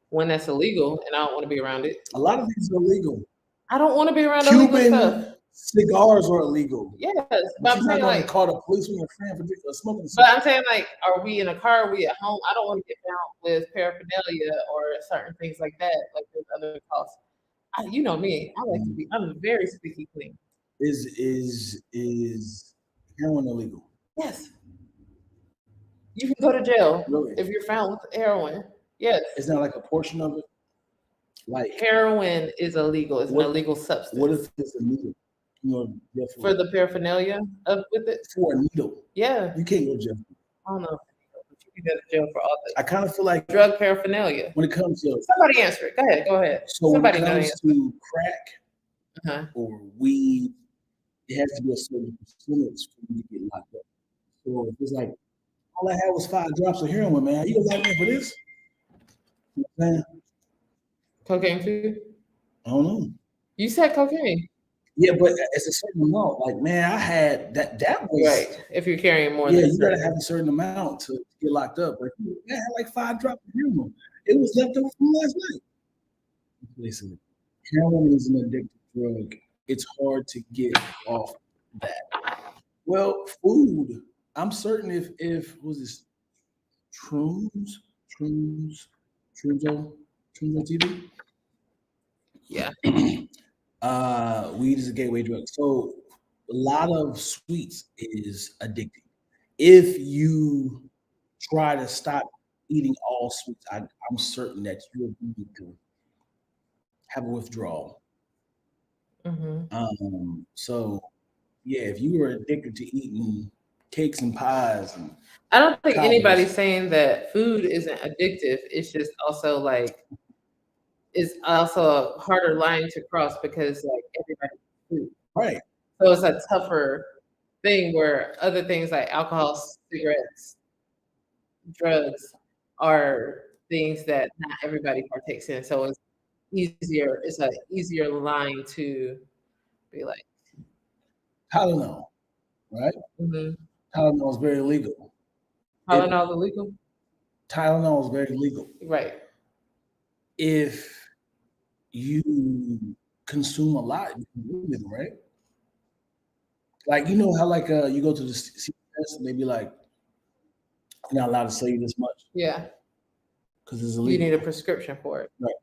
when that's illegal and I don't want to be around it. A lot of things are illegal. I don't want to be around illegal stuff. Cigars are illegal. Yes, but I'm saying like call the police when your friend for smoking. But I'm saying like, are we in a car? Are we at home? I don't want to get found with paraphernalia or certain things like that. Like there's other costs. You know me. I like to be. I'm very squeaky clean. Is heroin illegal? Yes. You can go to jail if you're found with heroin. Yes. It's not like a portion of it. Like heroin is illegal. It's an illegal substance. What if it's a needle? For the paraphernalia with it? For a needle. Yeah. You can't go to jail. I don't know. You can go to jail for all the. I kind of feel like drug paraphernalia. When it comes to somebody answer it. Go ahead. So somebody when it comes to crack or weed, it has to be a certain percentage for you to get locked up. So if it's like all I had was 5 drops of heroin, man, you gonna lock me for this? You know what I'm saying? Cocaine too? I don't know. You said cocaine. Yeah, but it's a certain amount. Like, man, I had that was right. If you're carrying more, you gotta have a certain amount to get locked up. But I had like 5 drops of heroin. It was left over from last night. Listen, heroin is an addictive drug. It's hard to get off that. Well, food. I'm certain if was this Twillz TV? Yeah. Weed is a gateway drug. So a lot of sweets is addicting. If you try to stop eating all sweets, I'm certain that you're going to have a withdrawal. Mm-hmm. So yeah, if you were addicted to eating cakes and pies, and I don't think anybody's saying that food isn't addictive. It's just also like it's also a harder line to cross because like everybody eats food. Right. So it's a tougher thing where other things like alcohol, cigarettes, drugs are things that not everybody partakes in. So it's easier. It's an easier line to be like. Tylenol, right? Mm-hmm. Tylenol is very legal. Tylenol is illegal? Tylenol is very legal. Right. If you consume a lot, right? Like, you know how like you go to the CVS and they be like, you're not allowed to sell you this much. Yeah. Because it's illegal. You need a prescription for it. Right.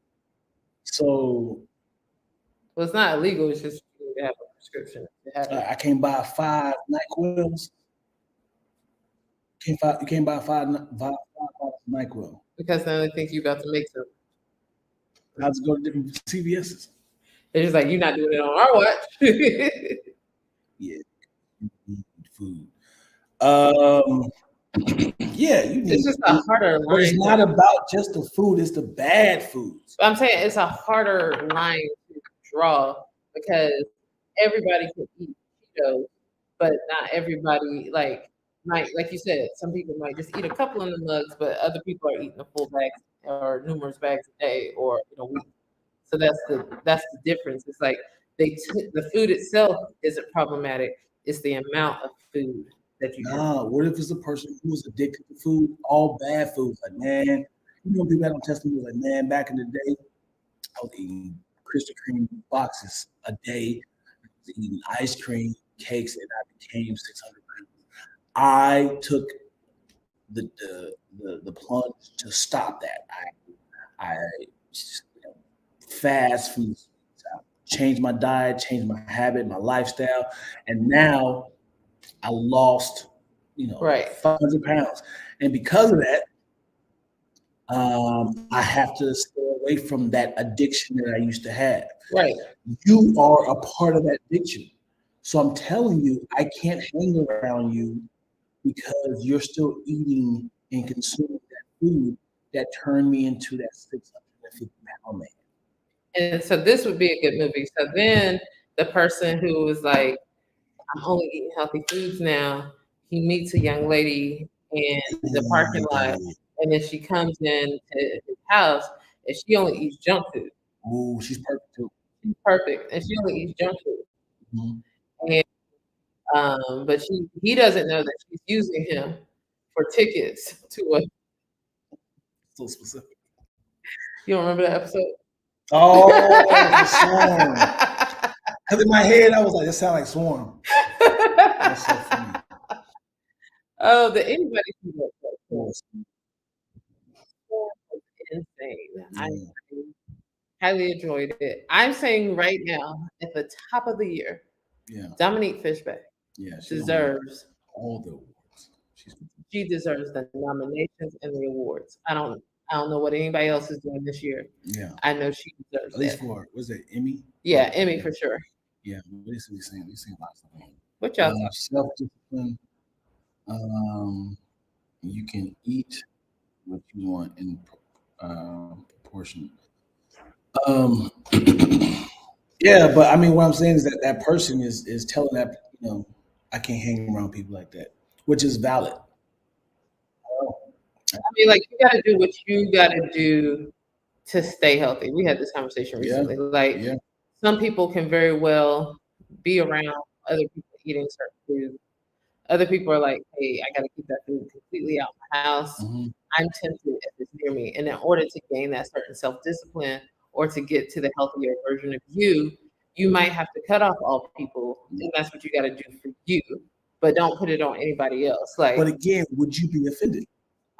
So. Well, it's not illegal. It's just you need to have a prescription. I can't buy 5 NyQuils. You can't buy 5 NyQuil. Because then they think you're about to make some. I have to go to different CVS's. They're just like, you're not doing it on our watch. Yeah. Food. Yeah, you need. It's just a harder line. But it's not about just the food; it's the bad foods. I'm saying it's a harder line to draw because everybody can eat Cheetos, but not everybody might, like you said, some people might just eat a couple of the mugs, but other people are eating a full bag or numerous bags a day or in a week. So that's the difference. It's like the food itself isn't problematic. It's the amount of food that you. What if it's a person who's addicted to food? All bad foods. Like, man, you know, people that don't testimony like, man, back in the day, I was eating Krispy Kreme boxes a day. I was eating ice cream, cakes, and I became 600 pounds. I took the plunge to stop that. I fast from changed my diet, changed my habit, my lifestyle, and now I lost, 500 pounds. And because of that, I have to stay away from that addiction that I used to have. Right. You are a part of that addiction. So I'm telling you, I can't hang around you because you're still eating and consuming that food that turned me into that 650-pound man. And so this would be a good movie. So then the person who was like, I'm only eating healthy foods now, he meets a young lady in the parking lot, and then she comes in to his house, and she only eats junk food. Ooh, she's perfect too. She's perfect, and she only eats junk food. And but he doesn't know that she's using him for tickets to a. So specific. You don't remember that episode? Oh, the Swarm. Because in my head, I was like, that sounds like Swarm. That's so funny. Oh, did anybody see that? Swarm was insane. I highly enjoyed it. I'm saying right now, at the top of the year, Dominique Fishback deserves all the awards. She deserves the nominations and the awards. I don't know what anybody else is doing this year. Yeah, I know she deserves at least for was it Emmy? Yeah, Emmy for sure. Yeah, we sing lots of them. What y'all? Self-discipline. You can eat what you want in proportion. Yeah, but I mean, what I'm saying is that person is telling that, I can't hang around people like that, which is valid. I mean, like, you got to do what you got to do to stay healthy. We had this conversation recently. Some people can very well be around other people eating certain food. Other people are like, hey, I got to keep that food completely out of my house. I'm tempted if it's near me. And in order to gain that certain self-discipline or to get to the healthier version of you, you might have to cut off all people. And that's what you got to do for you. But don't put it on anybody else. Like, but again, would you be offended?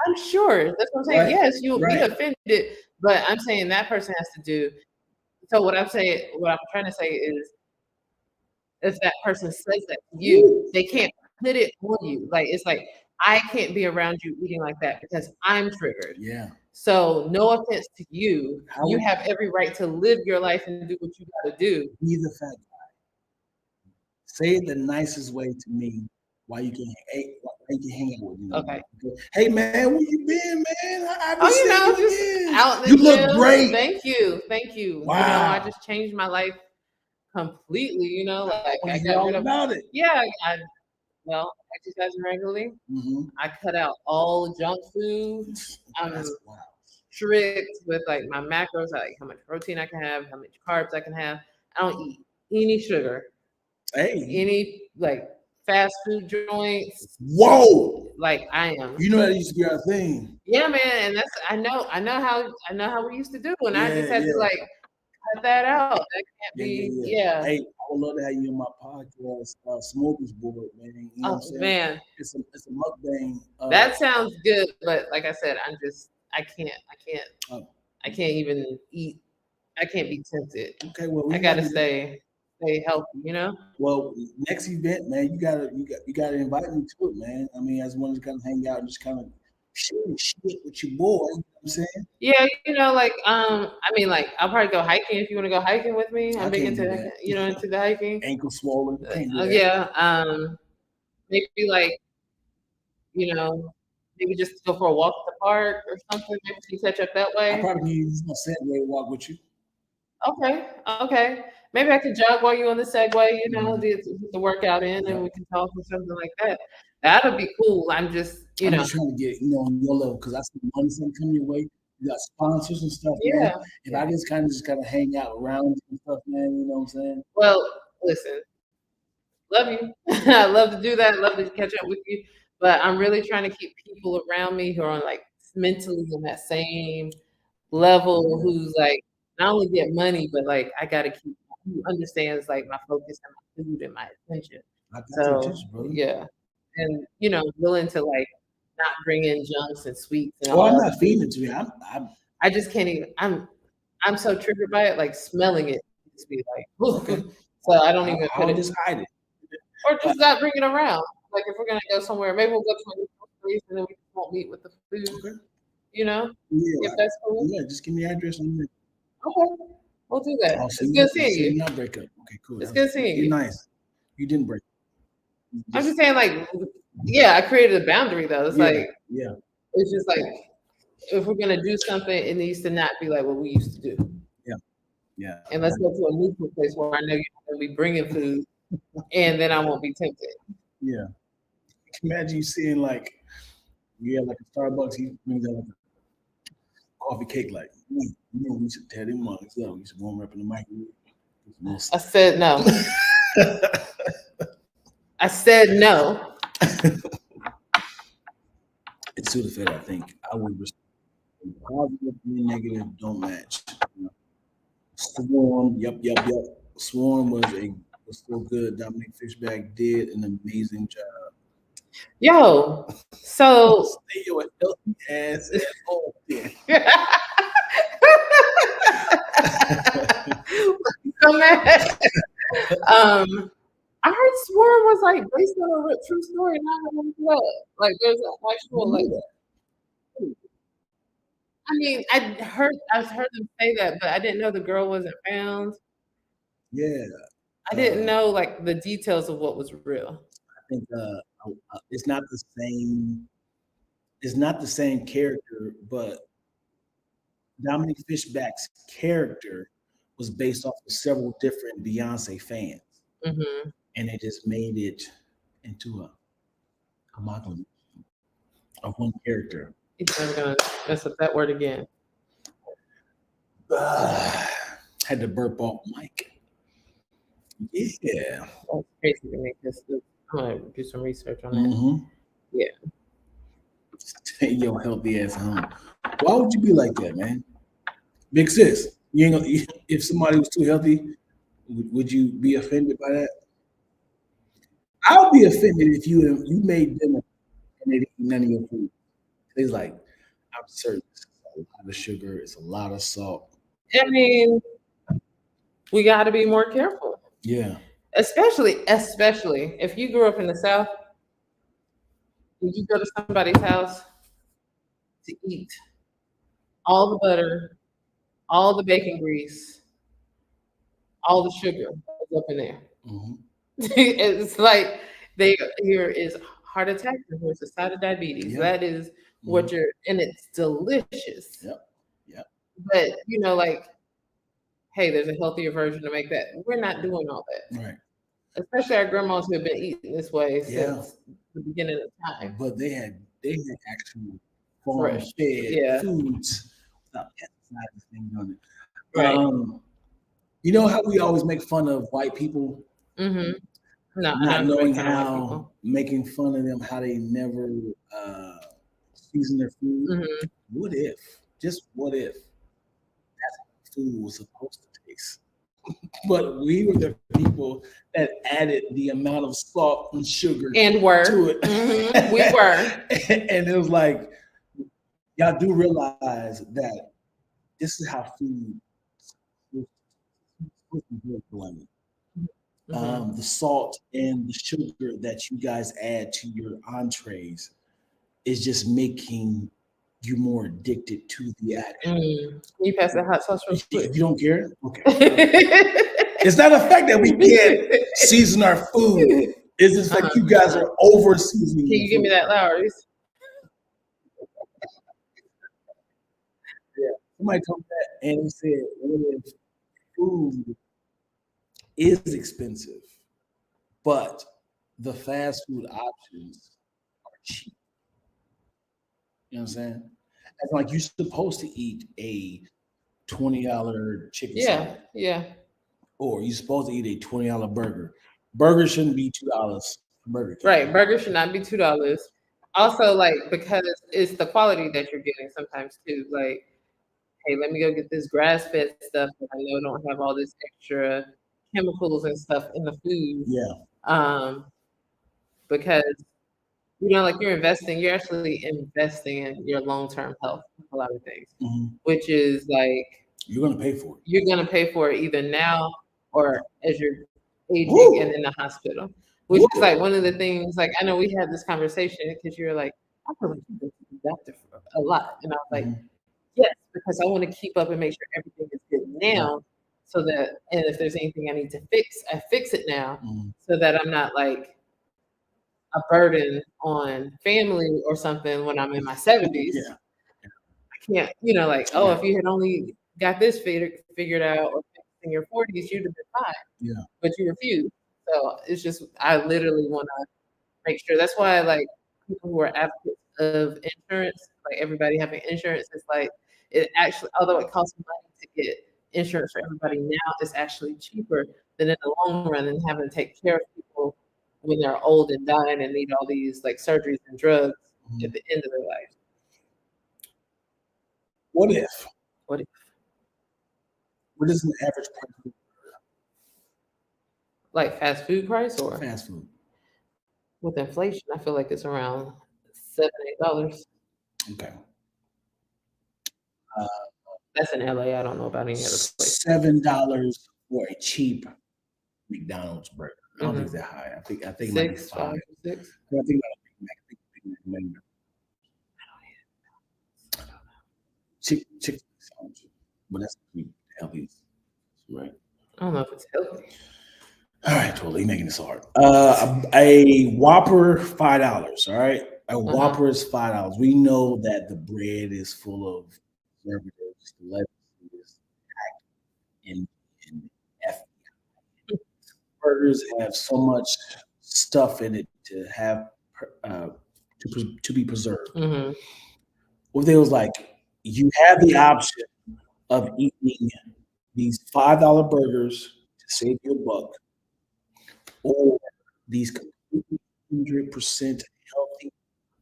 I'm sure. That's what I'm saying. Yes, you'll be offended. But I'm saying that person has to do. So what I'm trying to say is, if that person says that to you, they can't put it on you. Like, it's like, I can't be around you eating like that because I'm triggered. Yeah. So no offense to you. You have every right to live your life and do what you got to do. Be the fat guy. Say it the nicest way to me. Why you can hang out with me? Okay. Hey man, where you been, man? Just out in the you gym. look great. Thank you. Wow. I just changed my life completely. Like I got all about it. Yeah. I exercise regularly. I cut out all junk food. I'm strict with like my macros, like how much protein I can have, how much carbs I can have. I don't eat any sugar. Any like fast food joints. Whoa! Like I am. You know that used to be our thing. Yeah, man, and that's I know how we used to do, and I just had to like cut that out. That can't be. Yeah. Hey, I would love to have you on my podcast, Smokers Board, man. You know what I'm saying? Man, it's a mukbang. That sounds good, but like I said, I can't even eat. I can't be tempted. Okay, well, I gotta stay healthy, Well, next event, man, you gotta invite me to it, man. I mean, I just wanted to kind of hang out and just kind of shit with your boy. You know what I'm saying? Yeah, I mean, like, I'll probably go hiking if you want to go hiking with me. I'm big into into the hiking. Ankle swollen. Maybe like, maybe just go for a walk at the park or something. Maybe you catch up that way. I probably need a Segway to walk with you. Okay. Maybe I could jog while you're on the Segway, get the workout in, and we can talk or something like that. That would be cool. I'm just trying to get, on your level because I see money coming your way. You got sponsors and stuff, man. If I just kind of hang out around and stuff, man, you know what I'm saying? Well, listen, love you. I love to do that. Love to catch up with you. But I'm really trying to keep people around me who are like mentally on that same level, who's like not only get money, but like I gotta keep who understands like my focus and my food and my attention. Yeah. And willing to like not bring in junks and sweets and all I'm not feeding it to you. I just can't even I'm so triggered by it, like smelling it to be like so I don't even put it just hide it. Or just not bring it around. Like if we're gonna go somewhere, maybe we'll go to a place and then we won't meet with the food. Okay. If that's cool. Yeah, just give me your address and okay. We'll do that. It's good seeing you. Not break up. Okay, cool. It's good seeing you. You're nice. You didn't break up. I'm just saying, like, I created a boundary though. It's it's just like if we're gonna do something, it needs to not be like what we used to do. Yeah. And let's go to a neutral place where I know you're gonna be bringing food, and then I won't be tempted. Yeah. Imagine you seeing like like a Starbucks, he brings out like a coffee cake, like we should tear them mugs up. We should warm them up in the microwave. I said no. I said no. It's to the fit, I think. I would respect positive and negative don't match. Swarm, yep. Swarm was so good. Dominic Fishback did an amazing job. Yo, so stay your healthy ass at home. So mad. I heard Swarm was like based on a true story, not a blood. Like there's an actual like. I mean, I've heard them say that, but I didn't know the girl wasn't found. Yeah, I didn't know like the details of what was real. I think it's not the same. It's not the same character, but Dominic Fishback's character was based off of several different Beyonce fans, and it just made it into a amalgamation of one character. He's never gonna mess up that word again. Had to burp off mic. Yeah, that's crazy to me. I'm gonna do some research on that. Yeah, stay your healthy ass home. Why would you be like that, man? Big sis, you ain't gonna, if somebody was too healthy, would you be offended by that? I'll be offended if you made dinner and they didn't eat none of your food. It's like, I'm certain it's a lot of sugar, it's a lot of salt. I mean, we got to be more careful. Yeah. Especially if you grew up in the South, would you go to somebody's house to eat all the butter, all the bacon grease, all the sugar up in there? It's like here is heart attack, and here's a side of diabetes. That is what and it's delicious. Yep. But like, hey, there's a healthier version to make that. We're not doing all that. Right. Especially our grandmas who have been eating this way since the beginning of time. But they had actual farm-fed foods without pesticides and things on it. Right. You know how we always make fun of white people? Not knowing how, making fun of them, how they never season their food. What if that's how food was supposed to taste? But we were the people that added the amount of salt and sugar to it. We were. And it was like, y'all do realize that this is how food is supposed to be. The salt and the sugar that you guys add to your entrees is just making you more addicted to the action. Can you pass that hot sauce real quick? If you don't care, okay. It's not a fact that we can't season our food. It's just like you guys are over seasoning. Can you give me that Lowry's? Yeah. Somebody told me that and he said, what if food is expensive, but the fast food options are cheap? You know what I'm saying? It's like you're supposed to eat a $20 chicken salad. Yeah. Or you're supposed to eat a $20 burger. Burger shouldn't be $2 burger. Right. Burger should not be $2. Also, like, because it's the quality that you're getting sometimes too. Like, hey, let me go get this grass-fed stuff that I know don't have all this extra chemicals and stuff in the food. Yeah. Because like you're actually investing in your long-term health, a lot of things, which is like you're gonna pay for it. You're gonna pay for it either now or as you're aging and in the hospital. Which is like one of the things. Like I know we had this conversation because you were like, I feel like you go to the doctor for a lot, and I was like, yes, because I want to keep up and make sure everything is good now. So that, and if there's anything I need to fix, I fix it now, so that I'm not like a burden on family or something when I'm in my 70s. Yeah. I can't, like, oh, if you had only got this figured out or fixed in your 40s, you'd have been fine. Yeah. But you refuse. So it's just, I literally want to make sure. That's why, like, people who are advocates of insurance, like everybody having insurance, is like, it actually, although it costs money to get insurance for everybody now, it's actually cheaper than in the long run and having to take care of people when they're old and dying and need all these like surgeries and drugs at the end of their life. What if? What if? What is an average price? Like fast food price or fast food? With inflation, I feel like it's around $7, $8. Okay. That's in LA. I don't know about any other place. $7 for a cheap McDonald's burger. I don't think it's that high. I think it might be 6, 5. 5, 6. I think about chicken sandwich, but that's the healthiest, right? I don't know if it's healthy. All right, totally making this hard. A Whopper, $5. All right, a Whopper is $5. We know that the bread is full of preservatives, the lettuce is packed in FBI. Burgers have so much stuff in it to have to be preserved. What if they was like, you have the option of eating these $5 burgers to save you a buck, or these completely 100% healthy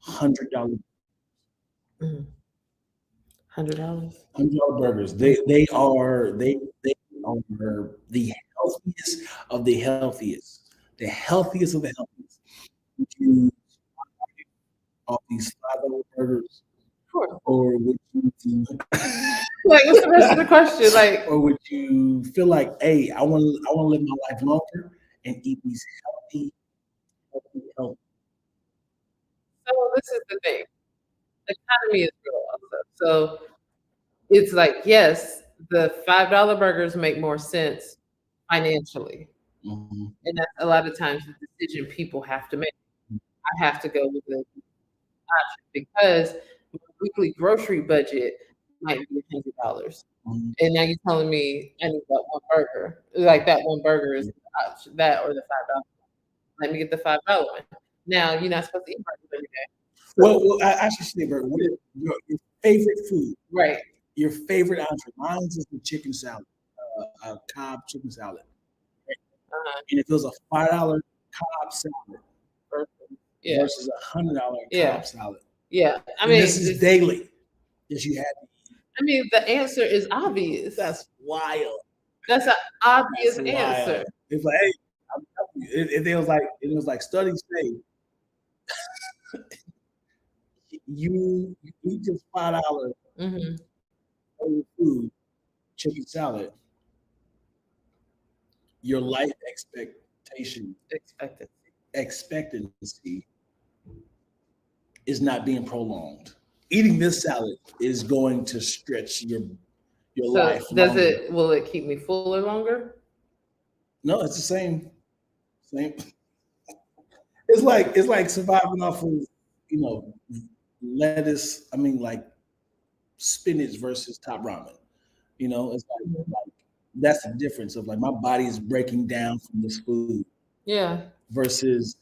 $100 $100 burgers. They are the healthiest of the healthiest. The healthiest of the healthiest. Would you off these $5 burgers? Sure. Or would you like what's the rest of the question? Like, or would you feel like, hey, I want to live my life longer and eat these healthy. So this is the thing. The economy is real also. So it's like, yes, the $5 burgers make more sense financially. And that's a lot of times the decision people have to make. I have to go with the option because my weekly grocery budget might be $100. And now you're telling me I need that one burger. Like that one burger is the option, that or the $5. Let me get the $5 one. Now you're not supposed to eat burgers every day. Well, I should say, burger. What is your favorite food? Right. Your favorite entree. Mine is the chicken salad, Cobb chicken salad. And if it was a $5 Cobb salad versus a $100 Cobb salad. Yeah, I mean, this is daily that you have to eat. I mean, the answer is obvious. That's wild. That's an obvious answer. It's like, hey, it was like studies say you eat just $5 food, chicken salad, your life expectancy is not being prolonged. Eating this salad is going to stretch your life. Will it keep me fuller longer? No, it's the same. It's like surviving off of, lettuce. I mean, like spinach versus top ramen. It's like that's the difference of like my body is breaking down from this food. Yeah. Versus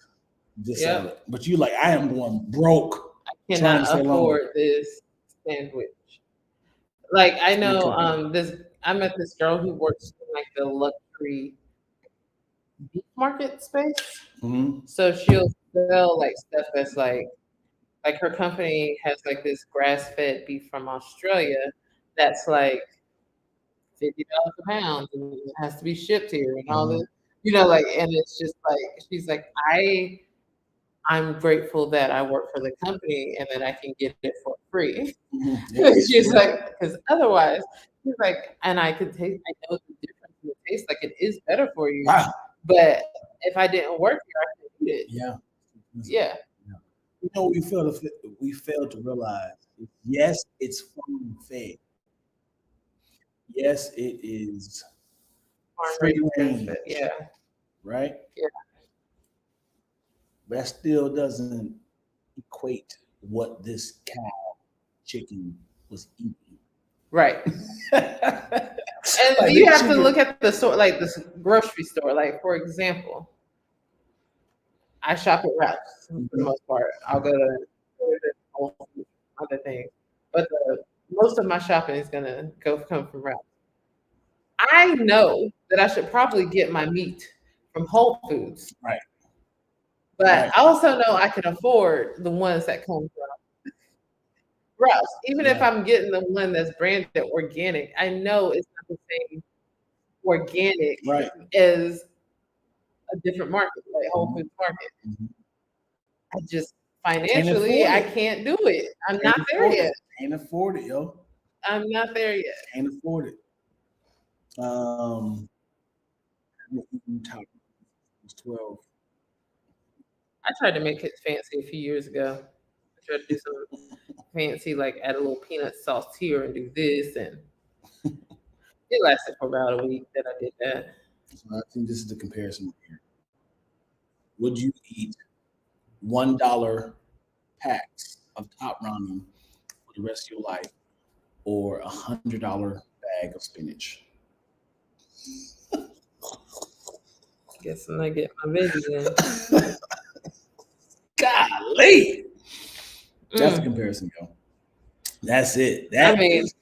this salad. But you like, I am going broke. I cannot afford this sandwich. Like I know I met this girl who works in like the luxury beef market space. So she'll sell like stuff that's like her company has like this grass-fed beef from Australia that's like $50 a pound and it has to be shipped here and all this, and it's just like she's like, I'm grateful that I work for the company and that I can get it for free. She's like, because otherwise, she's like, and I know the difference in the taste, like it is better for you. Wow. But if I didn't work here, I could eat it. Yeah. We fail to realize, yes, it's farm fed. Yes, it is free range. Yeah. Right? Yeah. But that still doesn't equate what this cow chicken was eating. Right. And like you have to look at the store, like this grocery store. Like, for example, I shop at Ralph's for the most part. I'll go to other things, but most of my shopping is gonna come from Ralph's. I know that I should probably get my meat from Whole Foods, right? But I also know I can afford the ones that come from Ralph's. Even if I'm getting the one that's branded organic, I know it's not the same organic as a different market, like Whole Foods market. I just financially, I can't do it. I'm not there yet. Can't afford it, yo. I'm not there yet. Can't afford it. Top 12. I tried to make it fancy a few years ago. I tried to do some fancy, like add a little peanut sauce here and do this, and it lasted for about a week that I did that. So I think this is the comparison here. Would you eat $1 packs of top ramen for the rest of your life, or $100 bag of spinach? Guess I'm not getting my veggies in. Golly, that's the comparison, yo. That's it. That that's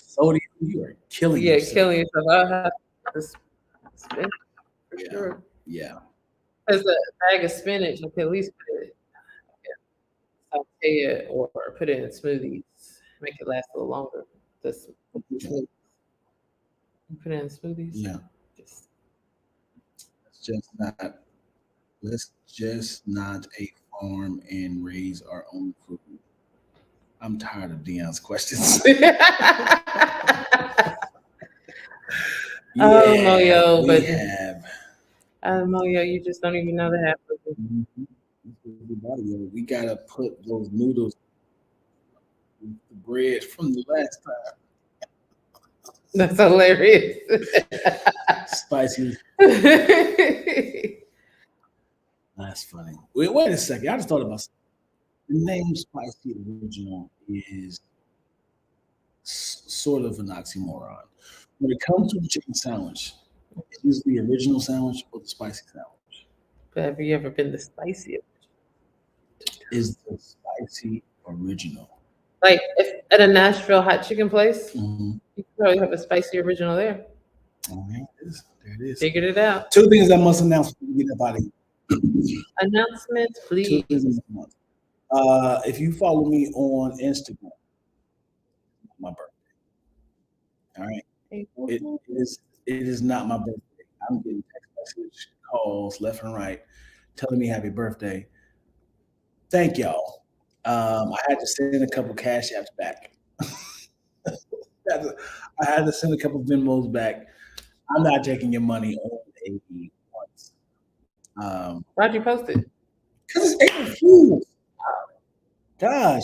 sodium. You are killing yourself. Killing yourself. I'll have to spinach for sure. Yeah. Because a bag of spinach, I can at least put it, saute it or put it in smoothies, make it last a little longer. Put it in smoothies. Yeah. Let's just not a farm and raise our own food. I'm tired of Dion's questions. Moyo, but Moyo, you just don't even know the half of it. We gotta put those noodles, the bread from the last time. That's hilarious. Spicy. That's funny. Wait a second. I just thought about something. The name Spicy Original is sort of an oxymoron. When it comes to the chicken sandwich, is the original sandwich or the spicy sandwich? But have you ever been the spicy original? Is the spicy original? Like if at a Nashville hot chicken place, you probably have a spicy original there. Oh, there it is. Figured it out. 2 things I must announce before we get up out of here. Announcements, please. 2 things I must. If you follow me on Instagram, my birthday. All right. It is not my birthday. I'm getting text message calls left and right telling me happy birthday. Thank y'all. I had to send a couple cash apps back. I had to send a couple Venmos back. I'm not taking your money on a once. Why'd you post it? Because it's April Fool's. Gosh,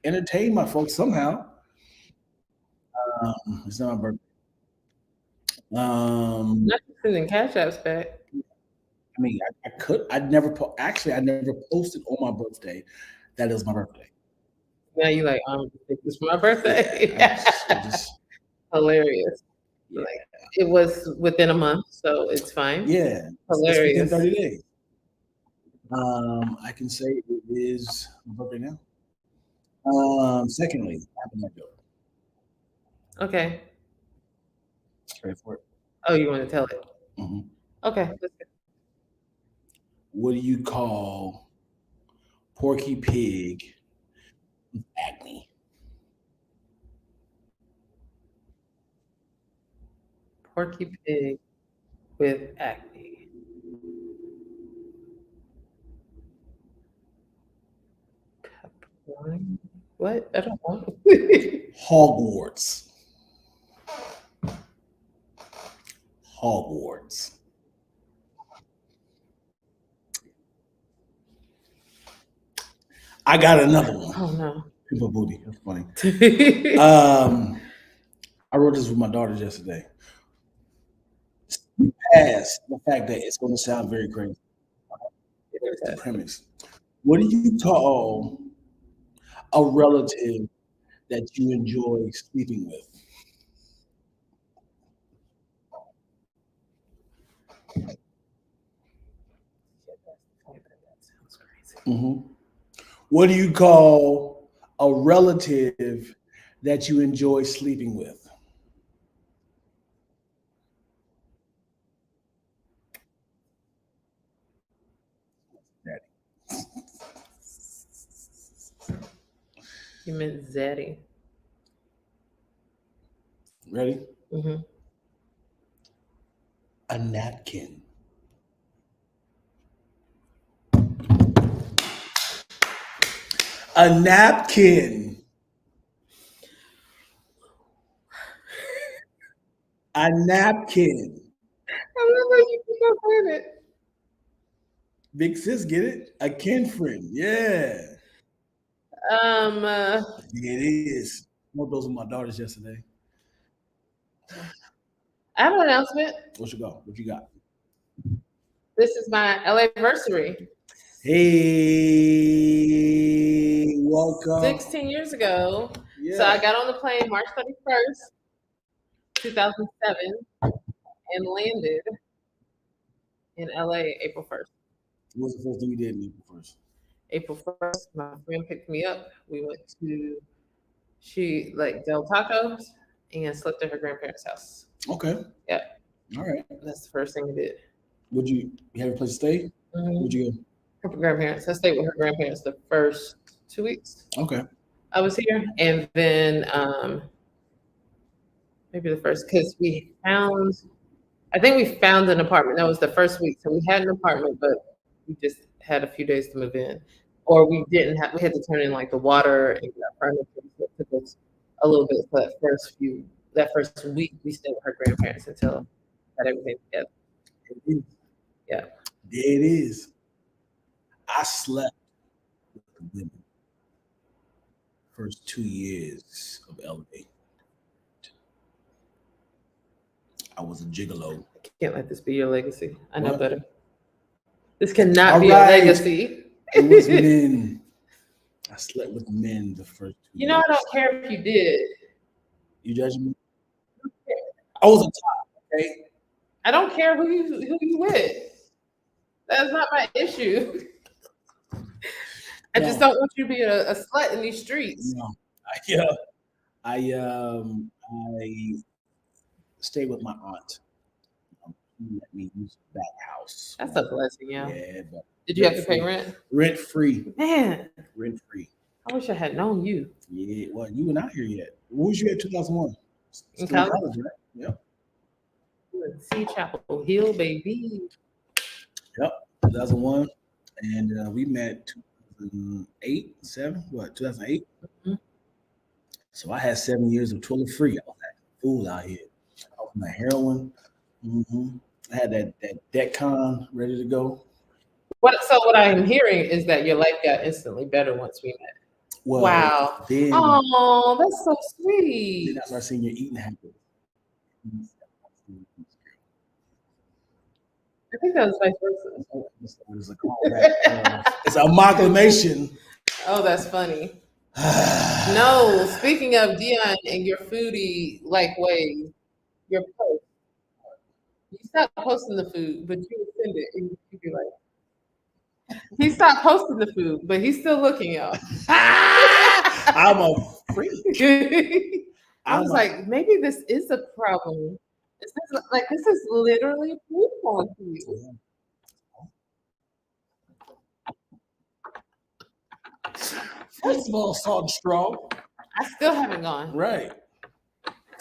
entertain my folks somehow. It's not my birthday. Not sending cash apps back. I mean, I could. I never posted on my birthday. That is my birthday. Now you like, this for my birthday. Hilarious. Yeah. Like, it was within a month, so it's fine. Yeah, hilarious. It's within 30 days. I can say it is my birthday now. Secondly, I have another joke. Okay. Ready for it? Oh, you want to tell it? Mm-hmm. Okay. What do you call Porky Pig with acne? Porky Pig with acne. What? I don't know. Hogwarts. Hogwarts. I got another one. Oh no. People booty. That's funny. I wrote this with my daughters yesterday. Past the fact that it's going to sound very crazy. It's the premise. What do you call a relative that you enjoy sleeping with? Mm-hmm. What do you call a relative that you enjoy sleeping with? Daddy. You meant Zaddy. Ready? Mm-hmm. A napkin. A napkin. A napkin. I love how you keep on saying it. Big sis, get it? A kin friend. Yeah. Um, uh, Yeah, it is. One of those with my daughters yesterday. I have an announcement. What you got? What you got? This is my LA anniversary. Hey, welcome. 16 years ago. Yeah. So I got on the plane March 31st, 2007, and landed in LA April 1st. What was the first thing you did in April 1st? April 1st, my friend picked me up. We went to Del Tacos and slept at her grandparents' house. Okay. Yeah. All right. That's the first thing we did. Would you have a place to stay? Mm-hmm. Would you go? Her grandparents. I stayed with her grandparents the first 2 weeks. Okay. I was here, and then maybe the first because I think we found an apartment. That was the first week, so we had an apartment, but we just had a few days to move in, or we didn't have. We had to turn in like the water and get furniture. So it took us a little bit for that first week. We stayed with her grandparents until got everything together. Yeah. There it is. I slept with the women first 2 years of LA. I was a gigolo. I can't let this be your legacy. I know What? better. This cannot All be right. a legacy. It was men. I slept with men the first 2 You know, years. I don't care if you did. You judging me? I was a top, okay? I don't care who you with. That's not my issue. I just don't want you to be a slut in these streets. No. I stayed with my aunt. She let me use the back house. That's a blessing, yeah. Yeah, but Did you have to pay rent? Rent free. Man, Rent free. I wish I had known you. Yeah, well, you were not here yet. What was you at 2001? In Still college? right? Yep. Sea Chapel Hill, baby. Yep. 2001, and we met 2008, 7. What? 2008. Mm-hmm. So I had 7 years of Twillz free. I was like a fool out here. I was on my heroin. Mm-hmm. I had that DECCON ready to go. So what I'm hearing is that your life got instantly better once we met. Well, wow. Then, oh, that's so sweet. Then I started seeing your eating habits. I think that was vice versa. It's a callback. It's a amalgamation. Oh, that's funny. No, speaking of Dion and your foodie like ways, your post. You stopped posting the food, but you would send it and you'd be like, he stopped posting the food, but he's still looking, y'all. I'm a freak. I was like, maybe this is a problem. This is literally food porn for you. First of all, Salt and Straw. I still haven't gone. Right.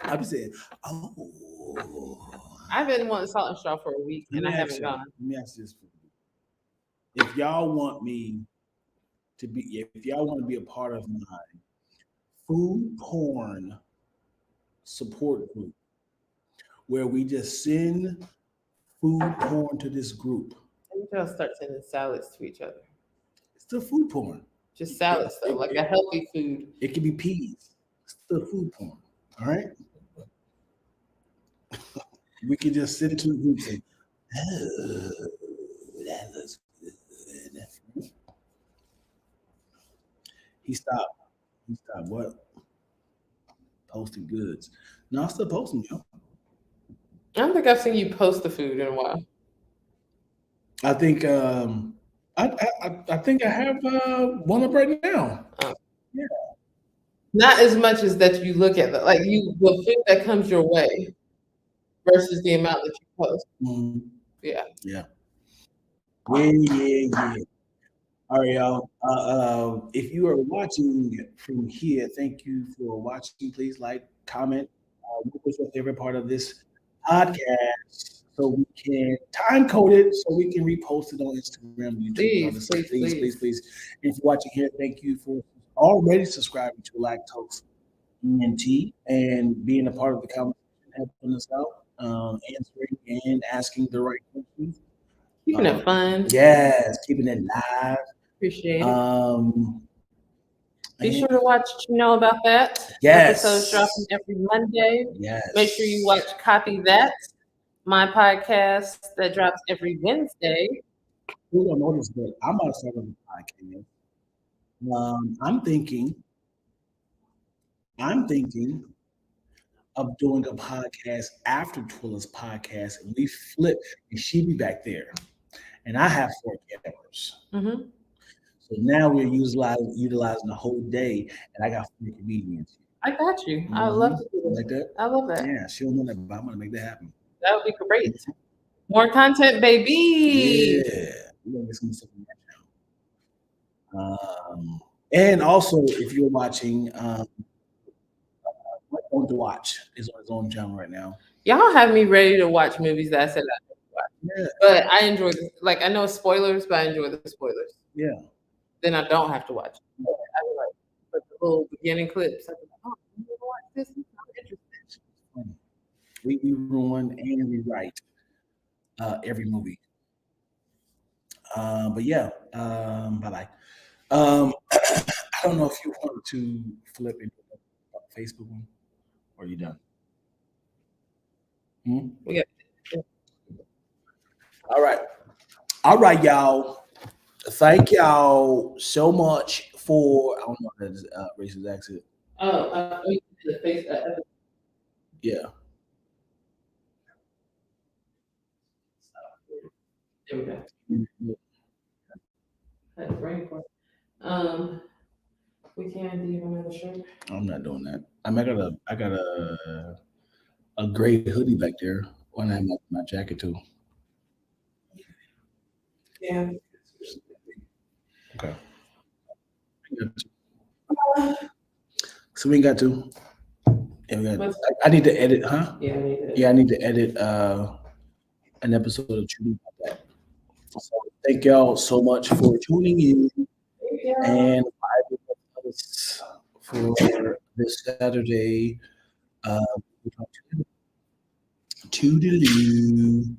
I've said, oh. I've been wanting Salt and Straw for a week and I haven't gone. Let me ask this for you. If y'all want me to be, if y'all want to be a part of my food porn support group, where we just send food porn to this group. And y'all start sending salads to each other. It's still food porn. Just salads though, like a healthy food. It can be peas. It's still food porn. All right. We can just sit into the group and say, oh, that looks good. He stopped. What? posting goods. No, I'm still posting, yo. I don't think I've seen you post the food in a while. I think I think I have one up right now. Oh. Yeah. Not as much as that you look at the food that comes your way versus the amount that you post. Mm-hmm. Yeah. Yeah. Yeah. All right, y'all. If you are watching from here, thank you for watching. Please like, comment. What was your favorite part of this podcast? So we can time code it, so we can repost it on Instagram, YouTube, please. And if you're watching here, thank you for already subscribing to Lacktoast Entertainment and being a part of the conversation, helping us out, answering and asking the right questions. Keeping it fun. Yes, keeping it live. Appreciate it. Be sure to watch About That. Yes. Episodes dropping every Monday. Yes. Make sure you watch Copy That, my podcast that drops every Wednesday. We don't notice that I'm about to start on the podcast. I'm thinking of doing a podcast after Twill's podcast, and we flip, and she be back there, and I have 4 cameras. Mm-hmm. So now we're utilizing the whole day, and I got 4 comedians. I got you. Mm-hmm. I love to do that. Like that. I love that. Yeah, she don't know that, but I'm gonna make that happen. That would be great. More content, baby. Yeah, we're gonna get some stuff on that channel. And also, if you're watching, What Don't to Watch is on his own channel right now. Y'all have me ready to watch movies that I said I didn't watch. Yeah. But I enjoy I know spoilers, but I enjoy the spoilers. Yeah. Then I don't have to watch it. Yeah. I would put the little beginning clips. I'd be like, oh, I'm gonna watch this. I'm interested. We ruin and rewrite every movie. But yeah, bye-bye. I don't know if you want to flip into the Facebook one, or are you done? Yeah. All right, y'all. Thank y'all so much for, I don't know if that's racist accent. The face. Yeah. There we go. That's brain for. We can do another shirt. I'm not doing that. I got a gray hoodie back there. When I have my jacket too. Yeah. Okay. So we ain't got to. Yeah, I need to edit, huh? Yeah, I need to edit an episode of Truly About That. So thank y'all so much for tuning in and vibing with us for this Saturday. Toodaloo.